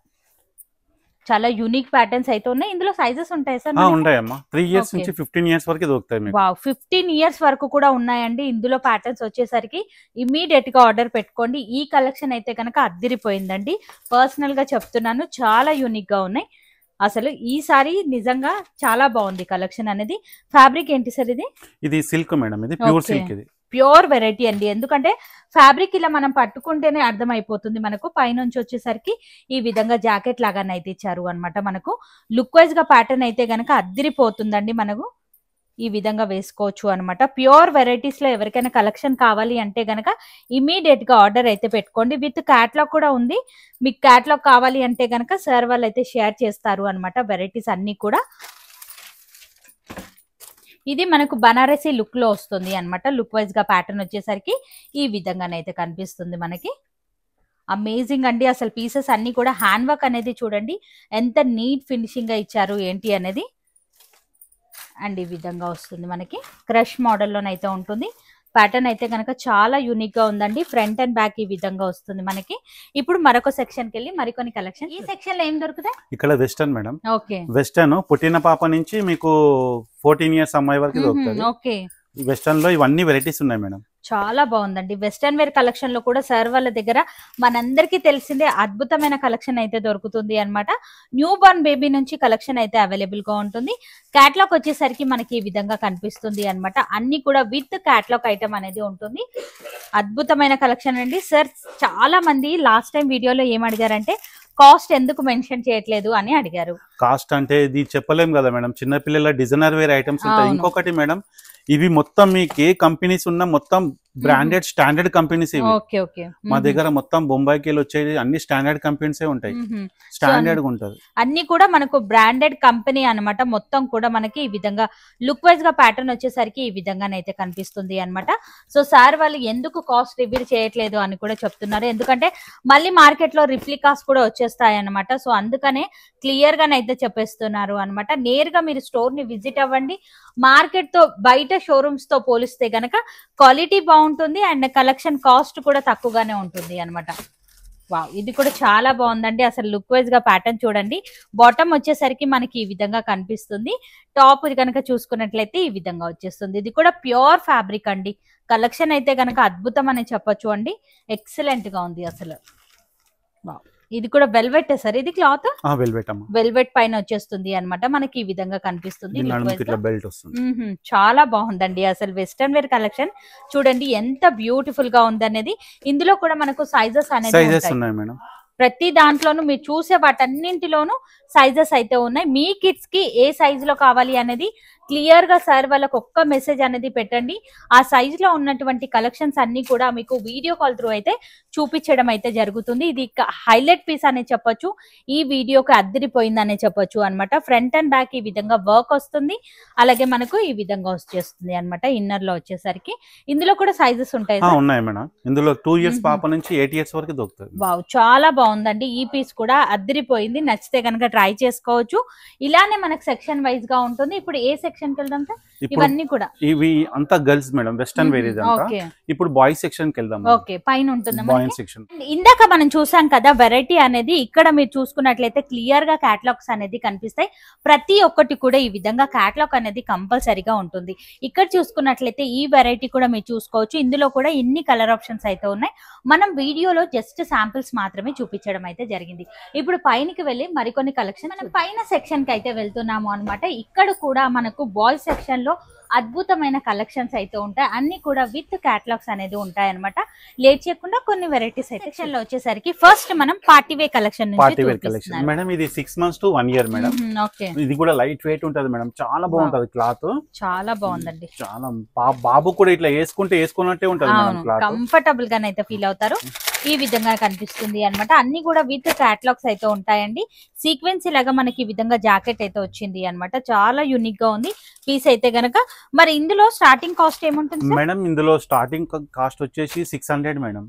చాలా యూనిక్ ప్యాటర్న్స్ అయితే ఉన్నాయి. ఇందులో సైజెస్ ఉంటాయి సార్? ఉంటాయమ్మా. 3 ఇయర్స్ నుంచి 15 ఇయర్స్ వరకు దొరుకుతాయి మీకు. వావ్, 15 ఇయర్స్ వరకు కూడా ఉన్నాయండి. ఇందులో ప్యాటర్న్స్ వచ్చేసరికి ఇమీడియట్ గా ఆర్డర్ పెట్టుకోండి. ఈ కలెక్షన్ అయితే కనుక అద్దిరిపోయిందండి. పర్సనల్ గా చెప్తున్నాను, చాలా యూనిక్ గా ఉన్నాయి. అసలు ఈసారి నిజంగా చాలా బాగుంది కలెక్షన్ అనేది. ఫ్యాబ్రిక్ ఏంటి సార్ ఇది? ఇది సిల్క్ మేడం, ఇది ప్యూర్ సిల్క్. ఇది ప్యూర్ వెరైటీ అండి. ఎందుకంటే ఫ్యాబ్రిక్ ఇలా మనం పట్టుకుంటేనే అర్థమైపోతుంది మనకు. పైనుంచి వచ్చేసరికి ఈ విధంగా జాకెట్ లాగానైతే ఇచ్చారు అన్నమాట. మనకు లుక్ వైజ్ గా ప్యాటర్న్ అయితే గనక అద్దిరిపోతుందండి. మనకు ఈ విధంగా వేసుకోవచ్చు అన్నమాట. ప్యూర్ వెరైటీస్ లో ఎవరికైనా కలెక్షన్ కావాలి అంటే గనక ఇమీడియట్ గా ఆర్డర్ అయితే పెట్టుకోండి. విత్ క్యాట్లాగ్ కూడా ఉంది. మీకు క్యాట్లాగ్ కావాలి అంటే గనక సార్ వాళ్ళు అయితే షేర్ చేస్తారు అన్నమాట. వెరైటీస్ అన్ని కూడా ఇది మనకు బనారసి లుక్ లో వస్తుంది అన్నమాట. లుక్ వైజ్ గా ప్యాటర్న్ వచ్చేసరికి ఈ విధంగానైతే కనిపిస్తుంది మనకి. అమేజింగ్ అండి. అసలు పీసెస్ అన్ని కూడా హ్యాండ్ వర్క్ అనేది చూడండి ఎంత నీట్ ఫినిషింగ్ గా ఇచ్చారు ఏంటి అనేది. అండ్ ఈ విధంగా వస్తుంది మనకి. క్రష్ మోడల్లోనైతే ఉంటుంది. ప్యాటర్న్ అయితే కనుక చాలా యూనిక్ గా ఉందండి. ఫ్రంట్ అండ్ బ్యాక్ ఈ విధంగా వస్తుంది మనకి. ఇప్పుడు మరొక సెక్షన్ కి వెళ్ళి మరికొన్ని కలెక్షన్. ఈ సెక్షన్ లో ఏం దొరుకుతాయి? ఇక్కడ వెస్టర్న్ మేడం. ఓకే, వెస్టర్న్ పుట్టిన పాప నుంచి మీకు 14 ఇయర్స్ అమ్మాయి వరకు దొరుకుతుంది. ఓకే, వెస్టర్న్ లో ఇవన్నీ వెరైటీస్ ఉన్నాయి మేడం. చాలా బాగుందండి. వెస్టర్న్ వేర్ కలెక్షన్ లో కూడా సార్ వాళ్ళ దగ్గర మనందరికీ తెలిసిందే అద్భుతమైన కలెక్షన్ అయితే దొరుకుతుంది అన్నమాట. న్యూ బోర్న్ బేబీ నుంచి కలెక్షన్ అయితే అవైలబుల్ గా ఉంటుంది. క్యాట్లాగ్ వచ్చేసరికి మనకి ఈ విధంగా కనిపిస్తుంది అన్నమాట. అన్ని కూడా విత్ క్యాట్లాగ్ ఐటమ్ అనేది ఉంటుంది. అద్భుతమైన కలెక్షన్ అండి. సార్ చాలా మంది లాస్ట్ టైం వీడియోలో ఏం అడిగారంటే కాస్ట్ ఎందుకు మెన్షన్ చేయట్లేదు అని అడిగారు. కాస్ట్ అంటే ఇది చెప్పలేం కదా మేడం. చిన్న పిల్లల డిజైనర్ వేర్ ఐటమ్స్ ఉంటాయి. ఇంకొకటి మేడం, ఇవి మొత్తం మీకు ఏ కంపెనీస్ ఉన్నా మొత్తం బ్రాండెడ్ స్టాండర్డ్ కంపెనీస్ ఇవి. మా దగ్గర మొత్తం బొంబాయికి వచ్చేది అన్ని స్టాండర్డ్ కంపెనీసే ఉంటాయి. స్టాండర్డ్ గా ఉంటది. అన్ని కూడా మనకు బ్రాండెడ్ కంపెనీ అన్నమాట. మొత్తం కూడా మనకి ఈ విధంగా లుక్ వైజ్ గా ప్యాటర్న్ వచ్చేసరికి ఈ విధంగానైతే కనిపిస్తుంది అన్నమాట. సో సార్ వాళ్ళు ఎందుకు కాస్ట్ రివీల్ చేయట్లేదు అని కూడా చెప్తున్నారు. ఎందుకంటే మళ్ళీ మార్కెట్ లో రిప్లికాస్ కూడా వచ్చేస్తాయి అన్నమాట. సో అందుకనే క్లియర్ గానైతే చెప్పేస్తున్నారు అన్నమాట. నేరుగా మీరు స్టోర్ ని విజిట్ అవ్వండి. మార్కెట్ తో బయట షోరూమ్స్ తో పోలిస్తే గనక క్వాలిటీ బాగుంటుంది అండ్ కలెక్షన్ కాస్ట్ కూడా తక్కువగానే ఉంటుంది అన్నమాట. వావ్, ఇది కూడా చాలా బాగుందండి. అసలు లుక్ వైజ్ గా ప్యాటర్న్ చూడండి. బాటమ్ వచ్చేసరికి మనకి ఈ విధంగా కనిపిస్తుంది. టాప్ కనుక చూసుకున్నట్లయితే ఈ విధంగా వచ్చేస్తుంది. ఇది కూడా ప్యూర్ ఫ్యాబ్రిక్ అండి. కలెక్షన్ అయితే గనక అద్భుతం అని చెప్పొచ్చు అండి. ఎక్సలెంట్ గా ఉంది అసలు. వావ్, ఇది కూడా వెల్వెట్ సార్? ఇది క్లాత్ వెల్వెట్ పైన వచ్చేస్తుంది అన్నమాట. మనకి ఈ విధంగా కనిపిస్తుంది. చాలా బాగుందండి. అసలు వెస్టర్న్ వేర్ కలెక్షన్ చూడండి ఎంత బ్యూటిఫుల్ గా ఉందనేది. ఇందులో కూడా మనకు సైజెస్ అనేది ప్రతి దాంట్లోనూ మీరు చూసే వాటన్నింటిలోనూ సైజెస్ అయితే ఉన్నాయి. మీ కిడ్స్ కి ఏ సైజ్ లో కావాలి అనేది క్లియర్ గా సార్ వాళ్ళకి ఒక్క మెసేజ్ అనేది పెట్టండి. ఆ సైజ్ లో ఉన్నటువంటి కలెక్షన్స్ అన్ని కూడా మీకు వీడియో కాల్ త్రూ అయితే చూపించడం అయితే జరుగుతుంది. ఇది హైలైట్ పీస్ అనే చెప్పొచ్చు. ఈ వీడియోకి అద్దరిపోయిందనే చెప్పొచ్చు అన్నమాట. ఫ్రంట్ అండ్ బ్యాక్ ఈ విధంగా వర్క్ వస్తుంది. అలాగే మనకు ఈ విధంగా వచ్చేస్తుంది అన్నమాట. ఇన్నర్ లో వచ్చేసరికి ఇందులో కూడా సైజెస్ ఉంటాయి. ఇందులో 2 ఇయర్స్ పాప నుంచి 8 ఇయర్స్ వరకు దొరుకుతుంది. వావ్, చాలా బాగుందండి. ఈ పీస్ కూడా అద్దరిపోయింది. నచ్చితే కనుక ట్రై చేసుకోవచ్చు. ఇలానే మనకు సెక్షన్ వైజ్ గా ఉంటుంది. ఇప్పుడు ఏ సెక్షన్ కి వెళ్దాం సార్. ఇవన్నీ కూడా ఇవి అంతా గర్ల్స్ మేడం, వెస్టర్న్ వేర్ ఇదంతా. ఇప్పుడు బాయ్స్ సెక్షన్ కి వెళ్దాం. ఓకే, పైన ఉంటుంది బాయ్స్ సెక్షన్. ఇందాక మనం చూసాం కదా వెరైటీ అనేది. ఇక్కడ మీరు చూసుకున్నట్లయితే క్లియర్ గా క్యాటలాగ్స్ అనేది కనిపిస్తాయి. ప్రతి ఒక్కటి కూడా ఈ విధంగా క్యాటలాగ్ అనేది కంపల్సరీగా ఉంటుంది. ఇక్కడ చూసుకున్నట్లయితే ఈ వెరైటీ కూడా మీరు చూసుకోవచ్చు. ఇందులో కూడా ఇన్ని కలర్ ఆప్షన్స్ అయితే ఉన్నాయి. మనం వీడియోలో జస్ట్ శాంపిల్స్ మాత్రమే చూపించడం అయితే జరిగింది. ఇప్పుడు పైనకి వెళ్ళి మరికొన్ని కలెక్షన్ మనం పైన సెక్షన్ కి అయితే వెళ్తున్నాము అనమాట. ఇక్కడ కూడా మనకు బాయ్స్ సెక్షన్ లో అద్భుతమైన కలెక్షన్స్ అయితే ఉంటాయి. అన్ని కూడా విత్ క్యాటలాగ్స్ అనేది ఉంటాయి అనమాట. లేట్ చేయకుండా కొన్ని వెరైటీస్ అయితే సెక్షన్ లో వచ్చేసరికి ఫస్ట్ మనం పార్టీ వేర్ కలెక్షన్ మేడం. ఇది 6 months to 1 year madam. Okay, ఇది కూడా లైట్ వెయిట్ ఉంటది మేడం. చాలా బాగుంటది క్లాత్, చాలా బాగుందండి. చాలా బాబు కూడా ఇట్లా వేసుకున్నట్టే ఉంటది మేడం. కంఫర్టబుల్ గానైతే ఫీల్ అవుతారు. ఈ విధంగా కనిపిస్తుంది అనమాట. అన్ని కూడా విత్ క్యాటలాగ్స్ అయితే ఉంటాయండి. సీక్వెన్స్ ఇలాగా మనకి ఈ విధంగా జాకెట్ అయితే వచ్చింది అనమాట. చాలా యూనిక్ గా ఉంది పీస్ అయితే గనక. మరి ఇందులో స్టార్టింగ్ కాస్ట్ ఏముంటుంది మేడం? ఇందులో స్టార్టింగ్ కాస్ట్ వచ్చేసి 600 మేడం.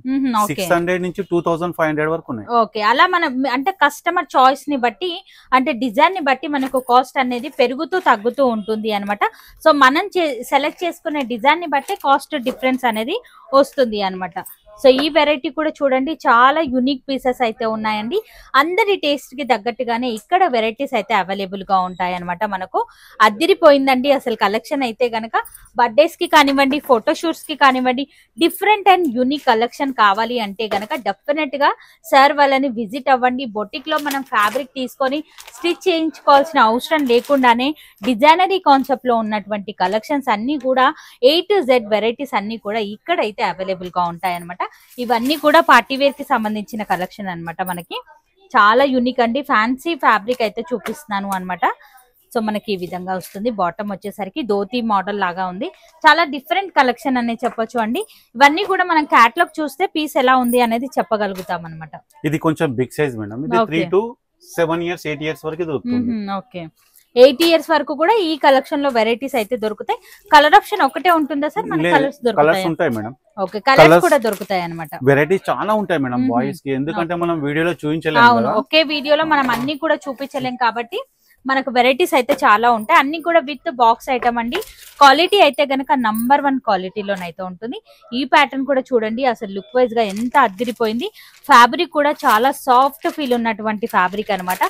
600 నుంచి 2500 వరకు ఉన్నాయి. ఓకే, అలా మనం అంటే కస్టమర్ చాయిస్ ని బట్టి, అంటే డిజైన్ ని బట్టి మనకు కాస్ట్ అనేది పెరుగుతూ తగ్గుతూ ఉంటుంది అనమాట. సో మనం సెలెక్ట్ చేసుకునే డిజైన్ ని బట్టి కాస్ట్ డిఫరెన్స్ అనేది వస్తుంది అనమాట. సో ఈ వెరైటీ కూడా చూడండి, చాలా యూనిక్ పీసెస్ అయితే ఉన్నాయండి. అందరి టేస్ట్ కి తగ్గట్టుగానే ఇక్కడ వెరైటీస్ అయితే అవైలబుల్ గా ఉంటాయి అనమాట. మనకు అదిరిపోయిందండి అసలు కలెక్షన్ అయితే గనక. బర్త్డేస్ కి కానివ్వండి, ఫోటోషూట్స్ కి కానివ్వండి, డిఫరెంట్ అండ్ యూనిక్ కలెక్షన్ కావాలి అంటే గనక డెఫినెట్ గా సార్ వాళ్ళని విజిట్ అవ్వండి. బొటిక్ లో మనం ఫ్యాబ్రిక్ తీసుకొని స్టిచ్ చేయించుకోవాల్సిన అవసరం లేకుండానే డిజైనరీ కాన్సెప్ట్ లో ఉన్నటువంటి కలెక్షన్స్ అన్ని కూడా A to Z వెరైటీస్ అన్ని కూడా ఇక్కడైతే అవైలబుల్ గా ఉంటాయి అనమాట. ఇవన్నీ కూడా పార్టీ వేర్ కి సంబంధించిన కలెక్షన్ అన్నమాట. మనకి చాలా యూనిక్ అండి. ఫ్యాన్సీ ఫ్యాబ్రిక్ అయితే చూపిస్తున్నాను అన్నమాట. సో మనకి ఈ విధంగా వస్తుంది. బాటమ్ వచ్చేసరికి ధోతి మోడల్ లాగా ఉంది. చాలా డిఫరెంట్ కలెక్షన్ అనే చెప్పొచ్చు అండి. ఇవన్నీ కూడా మనం క్యాటలాగ్ చూస్తే పీస్ ఎలా ఉంది అనేది చెప్పగలుగుతాం అన్నమాట. ఇది కొంచెం బిగ్ సైజ్ మేడం. ఇది 3 to 7 years 8 years వరకు దొరుకుతుంది. ఓకే, 8 years వరకు కూడా ఈ కలెక్షన్ లో వెరైటీస్ అయితే దొరుకుతాయి. కలర్ ఆప్షన్ ఒకటే ఉంటుందా సార్? మన కలర్స్ ఉంటాయి మేడం. ఓకే, కలర్స్ కూడా దొరుకుతాయి అన్నమాట. వెరైటీస్ చాలా ఉంటాయి మేడం బాయ్స్ కి. ఎందుకంటే మనం వీడియోలో చూపించలేము కదా. ఒకే వీడియోలో మనం అన్ని కూడా చూపించలేం కాబట్టి మనకు వెరైటీస్ అయితే చాలా ఉంటాయి. అన్ని కూడా విత్ బాక్స్ ఐటమ్ అండి. క్వాలిటీ అయితే గనక నంబర్ 1 క్వాలిటీలోనైతే ఉంటుంది. ఈ ప్యాటర్న్ కూడా చూడండి, అసలు లుక్ వైజ్ గా ఎంత అద్దిరిపోయింది. ఫ్యాబ్రిక్ కూడా చాలా సాఫ్ట్ ఫీల్ ఉన్నటువంటి ఫ్యాబ్రిక్ అనమాట.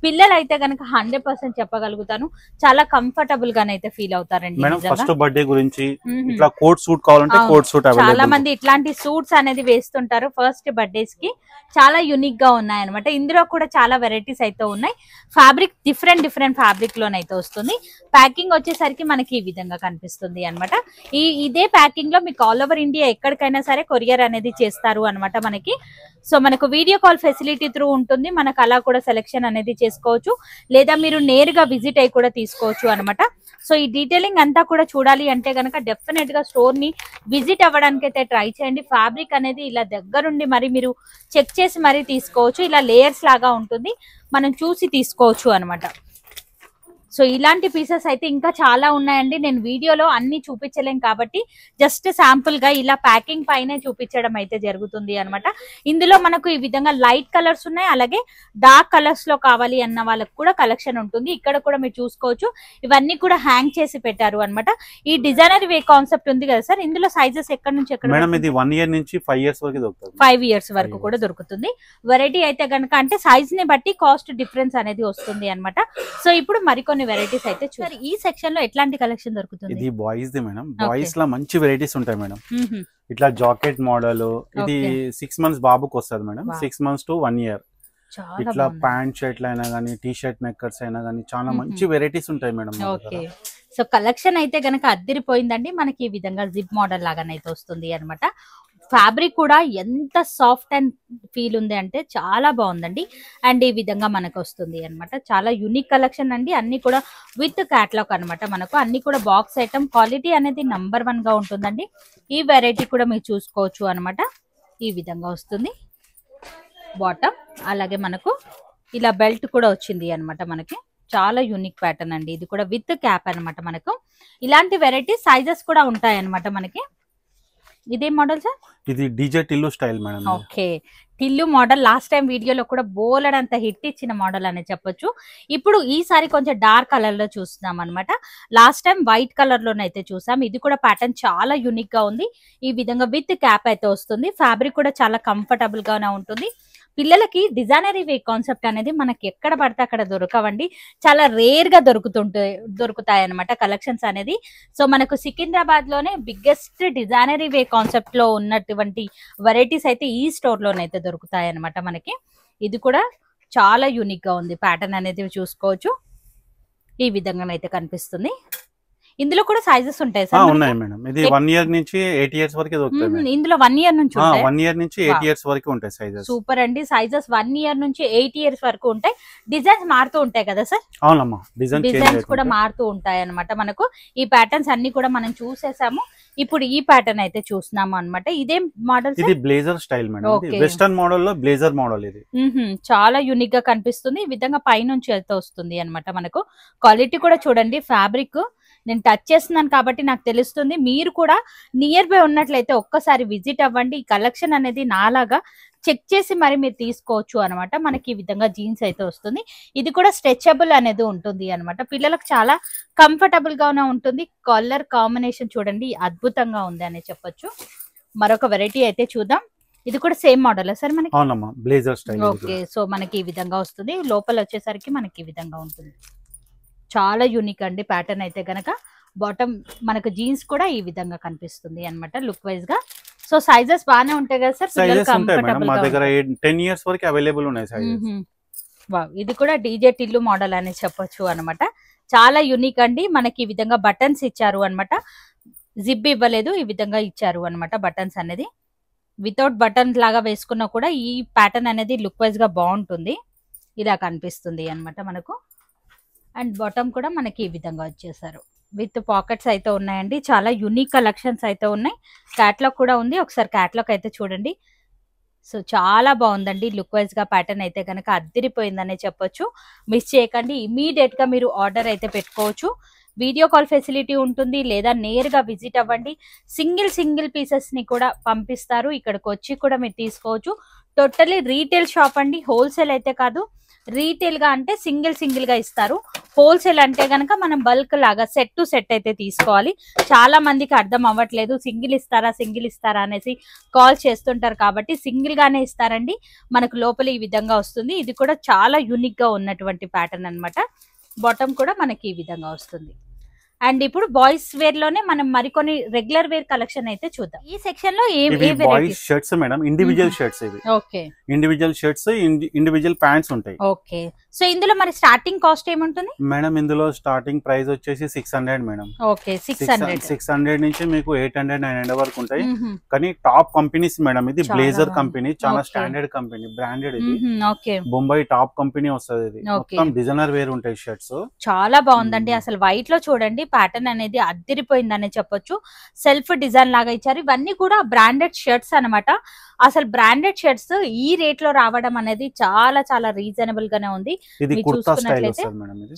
పిల్లలు అయితే గనక 100% చెప్పగలుగుతాను, చాలా కంఫర్టబుల్ గానైతే ఫీల్ అవుతారండి. ఫస్ట్ బర్త్డే గురించి ఇట్లా కోట్ సూట్ కావాలంటే కోట్ సూట్ అవైలబుల్. చాలా మంది ఇట్లాంటి సూట్స్ అనేది వేస్తుంటారు ఫస్ట్ బర్త్డేస్ కి. చాలా యూనిక్ గా ఉన్నాయి అనమాట. ఇందులో కూడా చాలా వెరైటీస్ అయితే ఉన్నాయి. ఫ్యాబ్రిక్ డిఫరెంట్ ఫ్యాబ్రిక్ లోనైతే వస్తుంది. ప్యాకింగ్ వచ్చేసరికి మనకి ఈ విధంగా కనిపిస్తుంది అనమాట. ఇదే ప్యాకింగ్ లో మీకు ఆల్ ఓవర్ ఇండియా ఎక్కడికైనా సరే కొరియర్ అనేది చేస్తారు అనమాట మనకి. సో మనకు వీడియో కాల్ ఫెసిలిటీ త్రూ ఉంటుంది. మనకు అలా కూడా సెలెక్షన్ అనేది చేసుకోవచ్చు, లేదా మీరు నేరుగా విజిట్ అయ్యి కూడా తీసుకోవచ్చు అనమాట. సో ఈ డీటెయిలింగ్ అంతా కూడా చూడాలి అంటే గనక డెఫినెట్ గా స్టోర్ ని విజిట్ అవ్వడానికి అయితే ట్రై చేయండి. ఫ్యాబ్రిక్ అనేది ఇలా దగ్గరుండి మరి మీరు చెక్ చేసి మరీ తీసుకోవచ్చు. ఇలా లేయర్స్ లాగా ఉంటుంది, మనం చూసి తీసుకోవచ్చు అనమాట. సో ఇలాంటి పీసెస్ అయితే ఇంకా చాలా ఉన్నాయండి. నేను వీడియోలో అన్ని చూపించలేం కాబట్టి జస్ట్ శాంపుల్ గా ఇలా ప్యాకింగ్ పైనే చూపించడం అయితే జరుగుతుంది అనమాట. ఇందులో మనకు ఈ విధంగా లైట్ కలర్స్ ఉన్నాయి, అలాగే డార్క్ కలర్స్ లో కావాలి అన్న వాళ్ళకి కూడా కలెక్షన్ ఉంటుంది. ఇక్కడ కూడా మీరు చూసుకోవచ్చు, ఇవన్నీ కూడా హ్యాంగ్ చేసి పెట్టారు అనమాట. ఈ డిజైనర్ వే కాన్సెప్ట్ ఉంది కదా సార్, ఇందులో సైజెస్ ఎక్కడ నుంచి ఎక్కడ? మేడం ఇది 1 year నుంచి 5 years వరకు దొరుకుతుంది. 5 years వరకు కూడా దొరుకుతుంది. వెరైటీ అయితే కనుక అంటే సైజ్ ని బట్టి కాస్ట్ డిఫరెన్స్ అనేది వస్తుంది అనమాట. సో ఇప్పుడు మరికొన్ని వెరైటీస్ అయితే చూడండి. ఈ సెక్షన్ లో ఎట్లాంటి కలెక్షన్ దొరుకుతుంది? ఇది బాయ్స్ ది మేడం. బాయ్స్ లో మంచి వెరైటీస్ ఉంటాయి మేడం. ఇట్లా జాకెట్ మోడల్. ఇది 6 months బాబుకి వస్తుంది మేడం. 6 months to 1 year. ఇట్లా ప్యాంట్ షర్ట్లు అయినా గానీ, టీ షర్ట్ నెక్కర్స్ అయినా గానీ చాలా మంచి వెరైటీస్ ఉంటాయి మేడం. ఓకే, సో కలెక్షన్ అయితే గనక అద్దిరిపోయిందండి. మనకి ఈ విధంగా జిప్ మోడల్ లాగానైతే వస్తుంది అనమాట. ఫ్యాబ్రిక్ కూడా ఎంత సాఫ్ట్ అండ్ ఫీల్ ఉంది అంటే చాలా బాగుందండి. అండ్ ఈ విధంగా మనకు వస్తుంది అనమాట. చాలా యూనిక్ కలెక్షన్ అండి. అన్ని కూడా విత్ క్యాటలాగ్ అనమాట. మనకు అన్ని కూడా బాక్స్ ఐటమ్. క్వాలిటీ అనేది నంబర్ 1 గా ఉంటుందండి. ఈ వెరైటీ కూడా మీరు చూసుకోవచ్చు అనమాట. ఈ విధంగా వస్తుంది బాటమ్. అలాగే మనకు ఇలా బెల్ట్ కూడా వచ్చింది అనమాట. మనకి చాలా యూనిక్ ప్యాటర్న్ అండి. ఇది కూడా విత్ క్యాప్ అనమాట. మనకు ఇలాంటి వెరైటీ సైజెస్ కూడా ఉంటాయి అనమాట మనకి. ఇదే మోడల్ సార్? ఇది DJ Tillu style madam. Okay, Tillu model last time వీడియోలో కూడా బోలెడంత హిట్ ఇచ్చిన మోడల్ అని చెప్పొచ్చు. ఇప్పుడు ఈసారి కొంచెం డార్క్ కలర్ లో చూస్తున్నాం అనమాట. లాస్ట్ టైం వైట్ కలర్ లోనైతే చూసాం. ఇది కూడా ప్యాటర్న్ చాలా యూనిక్ గా ఉంది. ఈ విధంగా విత్ క్యాప్ అయితే వస్తుంది. ఫ్యాబ్రిక్ కూడా చాలా కంఫర్టబుల్ గానే ఉంటుంది. పిల్లలకి డిజైనరీ వే కాన్సెప్ట్ అనేది మనకి ఎక్కడ పడితే అక్కడ దొరకవండి, చాలా రేర్ గా దొరుకుతాయి అనమాట కలెక్షన్స్ అనేది. సో మనకు సికింద్రాబాద్ లోనే బిగ్గెస్ట్ డిజైనరీ వే కాన్సెప్ట్ లో ఉన్నటువంటి వెరైటీస్ అయితే ఈ స్టోర్ లోనైతే దొరుకుతాయి అనమాట మనకి. ఇది కూడా చాలా యూనిక్ గా ఉంది. ప్యాటర్న్ అనేది చూసుకోవచ్చు, ఈ విధంగానైతే కనిపిస్తుంది. ఇందులో కూడా సైజెస్ ఉంటాయి సార్? ఉన్నాయి మేడం. ఇది 1 ఇయర్ నుంచి 8 ఇయర్స్ వరకు దొరుకుతాయి. ఇందులో 1 ఇయర్ నుంచి 1 ఇయర్ నుంచి 8 ఇయర్స్ వరకు ఉంటాయి సైజెస్. సూపర్ అండి. సైజెస్ 1 ఇయర్ నుంచి 8 ఇయర్స్ వరకు ఉంటాయి. డిజైన్స్ మారుతూ ఉంటాయి కదా సార్? అవునమ్మా, డిజైన్స్ కూడా మారుతూ ఉంటాయి అన్నమాట. మనకు ఈ ప్యాటర్న్స్ అన్ని కూడా మనం చూసేసాము. ఇప్పుడు ఈ ప్యాటర్న్ అయితే చూస్తున్నాము అన్నమాట. ఇదే మోడల్? ఇది blazer style madam. Western model లో బ్లేజర్ మోడల్ ఇది. చాలా యూనిక్ గా కనిపిస్తుంది. ఈ విధంగా పైనుంచి అయితే వస్తుంది అన్నమాట. మనకు క్వాలిటీ కూడా చూడండి. ఫ్యాబ్రిక్ నేను టచ్ చేస్తున్నాను కాబట్టి నాకు తెలుస్తుంది. మీరు కూడా నియర్ బై ఉన్నట్లయితే ఒక్కసారి విజిట్ అవ్వండి. ఈ కలెక్షన్ అనేది నాలాగా చెక్ చేసి మరి మీరు తీసుకోవచ్చు అనమాట. మనకి ఈ విధంగా జీన్స్ అయితే వస్తుంది. ఇది కూడా స్ట్రెచబుల్ అనేది ఉంటుంది అనమాట. పిల్లలకు చాలా కంఫర్టబుల్ గానే ఉంటుంది. కలర్ కాంబినేషన్ చూడండి అద్భుతంగా ఉంది అని చెప్పొచ్చు. మరొక వెరైటీ అయితే చూద్దాం. ఇది కూడా సేమ్ మోడల్ సార్ మనకి? అవునమ్మా, బ్లేజర్ స్టైల్. ఓకే, సో మనకి ఈ విధంగా వస్తుంది. లోపల వచ్చేసరికి మనకి ఈ విధంగా ఉంటుంది. చాలా యూనిక్ అండి ప్యాటర్న్ అయితే గనక. బాటమ్ మనకు జీన్స్ కూడా ఈ విధంగా కనిపిస్తుంది అన్నమాట లుక్ వైజ్ గా. సో సైజెస్ బాగానే ఉంటాయి కదా సార్? సైజెస్ ఉంటాయి మేడం, మా దగ్గర 10 ఇయర్స్ వరకు అవైలబుల్ ఉన్నాయి సైజెస్. వావ్, ఇది కూడా డీజే టిల్లు మోడల్ అని చెప్పొచ్చు అన్నమాట. చాలా యూనిక్ అండి. మనకి ఈ విధంగా బటన్స్ ఇచ్చారు అన్నమాట. జిప్ ఇవ్వలేదు, ఈ విధంగా ఇచ్చారు అన్నమాట బటన్స్ అనేది. వితౌట్ బటన్ లాగా వేసుకున్నా కూడా ఈ ప్యాటర్న్ అనేది లుక్ వైజ్ గా బాగుంటుంది. ఇలా కనిపిస్తుంది అన్నమాట మనకు. అండ్ బాటమ్ కూడా మనకి ఈ విధంగా వచ్చేసారు. విత్ పాకెట్స్ అయితే ఉన్నాయండి. చాలా యూనిక్ కలెక్షన్స్ అయితే ఉన్నాయి. క్యాట్లాగ్ కూడా ఉంది. ఒకసారి క్యాట్లాగ్ అయితే చూడండి. సో చాలా బాగుందండి లుక్ వైజ్ గా. ప్యాటర్న్ అయితే కనుక అద్దిరిపోయిందనే చెప్పొచ్చు. మిస్ చేయకండి. ఇమీడియట్ గా మీరు ఆర్డర్ అయితే పెట్టుకోవచ్చు. వీడియో కాల్ ఫెసిలిటీ ఉంటుంది, లేదా నేరుగా విజిట్ అవ్వండి. సింగిల్ పీసెస్ ని కూడా పంపిస్తారు. ఇక్కడికి వచ్చి కూడా మీరు తీసుకోవచ్చు. టోటలీ రీటైల్ షాప్ అండి, హోల్సేల్ అయితే కాదు. రీటైల్ గా అంటే సింగిల్ గా ఇస్తారు. హోల్సేల్ అంటే గనక మనం బల్క్ లాగా సెట్ టు సెట్ అయితే తీసుకోవాలి. చాలా మందికి అర్థం అవ్వట్లేదు, సింగిల్ ఇస్తారా అనేసి కాల్ చేస్తుంటారు. కాబట్టి సింగిల్ గానే ఇస్తారండి. మనకు లోపల ఈ విధంగా వస్తుంది. ఇది కూడా చాలా యూనిక్ గా ఉన్నటువంటి ప్యాటర్న్ అన్నమాట. బాటమ్ కూడా మనకి ఈ విధంగా వస్తుంది. అండ్ ఇప్పుడు బాయ్స్ వేర్ లోనే మనం మరికొన్ని రెగ్యులర్ వేర్ కలెక్షన్ అయితే చూద్దాం. ఈ సెక్షన్ లో boys shirts madam, individual shirts ఇవి. Okay, individual shirts, individual pants ఉంటాయి. ఓకే, సో ఇందులో మరి స్టార్టింగ్ కాస్ట్ ఏముంటుంది మేడం? ఇందులో స్టార్టింగ్ ప్రైస్ వచ్చేసి 600 మేడం. ఓకే, 600 నుంచి మీకు 800, 900 వరకు ఉంటాయి. కానీ టాప్ కంపెనీస్ మేడం. ఇది బ్లేజర్ కంపెనీ, చాలా స్టాండర్డ్ కంపెనీ, బ్రాండెడ్. ఇది బొంబాయి టాప్ కంపెనీ వస్తుంది. ఇది మొత్తం డిజైనర్ వేర్ ఉంటాయి షర్ట్స్. చాలా బాగుందండి. అసలు వైట్ లో చూడండి ప్యాటర్న్ అనేది అద్దిరిపోయిందని చెప్పొచ్చు. సెల్ఫ్ డిజైన్ లాగా ఇచ్చారు. ఇవన్నీ కూడా బ్రాండెడ్ షర్ట్స్ అన్నమాట. అసలు బ్రాండెడ్ షర్ట్స్ ఈ రేట్ లో రావడం అనేది చాలా రీజనబుల్ గానే ఉంది. చూసుకున్నట్లయితే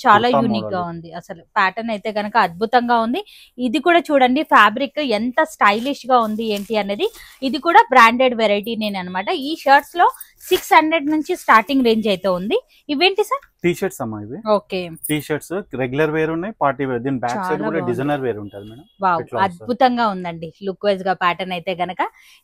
చాలా యూనిక్ గా ఉంది. అసలు ప్యాటర్న్ అయితే గనక అద్భుతంగా ఉంది. ఇది కూడా చూడండి ఫ్యాబ్రిక్ ఎంత స్టైలిష్ గా ఉంది ఏంటి అనేది. ఇది కూడా బ్రాండెడ్ వెరైటీ నేను అనమాట. ఈ షర్ట్స్ లో 600 నుంచి స్టార్టింగ్ రేంజ్ అయితే ఉంది. ఇవేంటి సార్? టీ షర్ట్స్ అమ్మా ఇవి. Okay, T shirts regular wear ఉన్నాయి, పార్టీ వేర్. దీని బ్యాక్ సైడ్ కూడా డిజైనర్ వేర్ ఉంటది మేడం. వావ్, అద్భుతంగా ఉందండి లుక్ వైజ్ గా ప్యాటర్న్ అయితే గనక.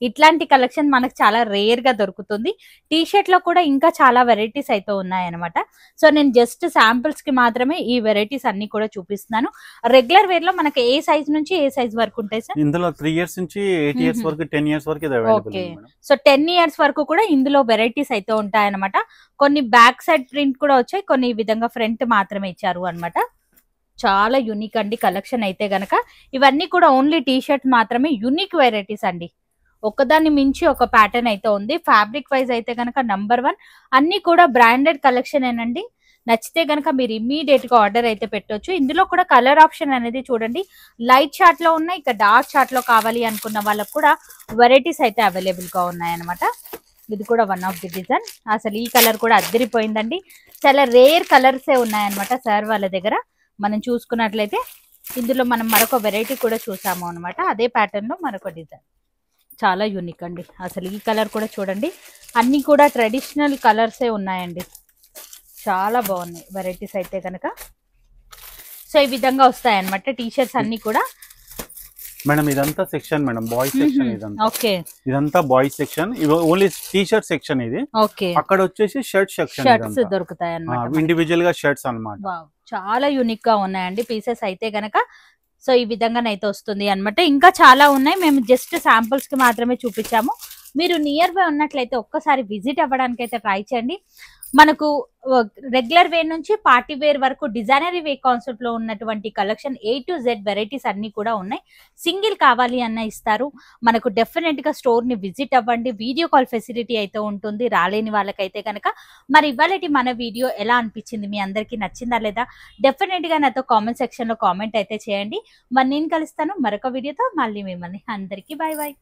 ఇట్లాంటి కలెక్షన్ మనకు చాలా రేర్ గా దొరుకుతుంది. టీ షర్ట్ లో కూడా ఇంకా చాలా వెరైటీస్ అయితే ఉన్నాయి అనమాట. సో నేను జస్ట్ శాంపిల్స్ కి మాత్రమే ఈ వెరైటీస్ అన్ని కూడా చూపిస్తున్నాను. రెగ్యులర్ వేర్ లో మనకి ఏ సైజ్ నుంచి ఏ సైజ్ వరకు ఉంటాయి సార్? ఇందులో 3 ఇయర్స్ నుంచి 8 ఇయర్స్ వరకు, 10 ఇయర్స్ వరకు ఇది అవైలబుల్ ఉంది మేడం. సో 10 ఇయర్స్ వరకు కూడా ఇందులో వెరైటీస్ అయితే ఉంటాయి అనమాట. కొన్ని బ్యాక్ సైడ్ ప్రింట్ కూడా వచ్చాయి, కొన్ని ఈ విధంగా ఫ్రంట్ మాత్రమే ఇచ్చారు అన్నమాట. చాలా యూనిక్ అండి కలెక్షన్ అయితే గనక. ఇవన్నీ కూడా ఓన్లీ టీ షర్ట్ మాత్రమే, యూనిక్ వెరైటీస్ అండి. ఒకదాన్ని మించి ఒక ప్యాటర్న్ అయితే ఉంది. ఫ్యాబ్రిక్ వైజ్ అయితే గనక నంబర్ 1. అన్ని కూడా బ్రాండెడ్ కలెక్షన్ ఏనండి. నచ్చితే గనక మీరు ఇమ్మీడియట్ గా ఆర్డర్ అయితే పెట్టొచ్చు. ఇందులో కూడా కలర్ ఆప్షన్ అనేది చూడండి, లైట్ చార్ట్ లో ఉన్నాయి. ఇక డార్క్ చార్ట్ లో కావాలి అనుకున్న వాళ్ళకు కూడా వెరైటీస్ అయితే అవైలబుల్ గా ఉన్నాయి అనమాట. ఇది కూడా వన్ ఆఫ్ ది డిజైన్. అసలు ఈ కలర్ కూడా అద్దరిపోయిందండి. చాలా రేర్ కలర్సే ఉన్నాయన్నమాట సార్ వాళ్ళ దగ్గర. మనం చూసుకున్నట్లయితే ఇందులో మనం మరొక వెరైటీ కూడా చూసాము అనమాట. అదే ప్యాటర్న్ లో మరొక డిజైన్. చాలా యూనిక్ అండి. అసలు ఈ కలర్ కూడా చూడండి, అన్నీ కూడా ట్రెడిషనల్ కలర్సే ఉన్నాయండి. చాలా బాగున్నాయి వెరైటీస్ అయితే కనుక. సో ఈ విధంగా వస్తాయి అన్నమాట టీ షర్ట్స్ అన్ని కూడా. మేడం ఇదంతా సెక్షన్ మేడం, బాయ్స్ సెక్షన్ ఇదంతా. ఓకే, ఇదంతా boys section, only T shirt section ఇది. ఓకే, అక్కడ వచ్చేసి షర్ట్ సెక్షన్, షర్ట్స్ దొరుకుతాయి అన్నమాట, ఇండివిజువల్ గా షర్ట్స్ అన్నమాట. చాలా యూనిక్ గా ఉన్నాయండి పీసెస్ అయితే గనక. సో ఈ విధంగానైతే వస్తుంది అన్నమాట. ఇంకా చాలా ఉన్నాయి, మేము జస్ట్ శాంపుల్స్ కి మాత్రమే చూపించాము. మీరు నియర్ బై ఉన్నట్లయితే ఒక్కసారి విజిట్ అవ్వడానికి అయితే ట్రై చేయండి. మనకు రెగ్యులర్ వేర్ నుంచి పార్టీ వేర్ వరకు డిజైనరీ వే కాన్సెప్ట్ లో ఉన్నటువంటి collection A to Z varieties అన్ని కూడా ఉన్నాయి. సింగిల్ కావాలి అన్న ఇస్తారు. మనకు డెఫినెట్ గా స్టోర్ ని విజిట్ అవ్వండి. వీడియో కాల్ ఫెసిలిటీ అయితే ఉంటుంది రాలేని వాళ్ళకైతే కనుక. మరి ఇవాళటి మన వీడియో ఎలా అనిపించింది, మీ అందరికీ నచ్చిందా లేదా, డెఫినెట్ గా నాతో కామెంట్ సెక్షన్ లో కామెంట్ అయితే చేయండి. మరి నేను కలుస్తాను మరొక వీడియోతో. మళ్ళీ మిమ్మల్ని అందరికీ బాయ్ బాయ్.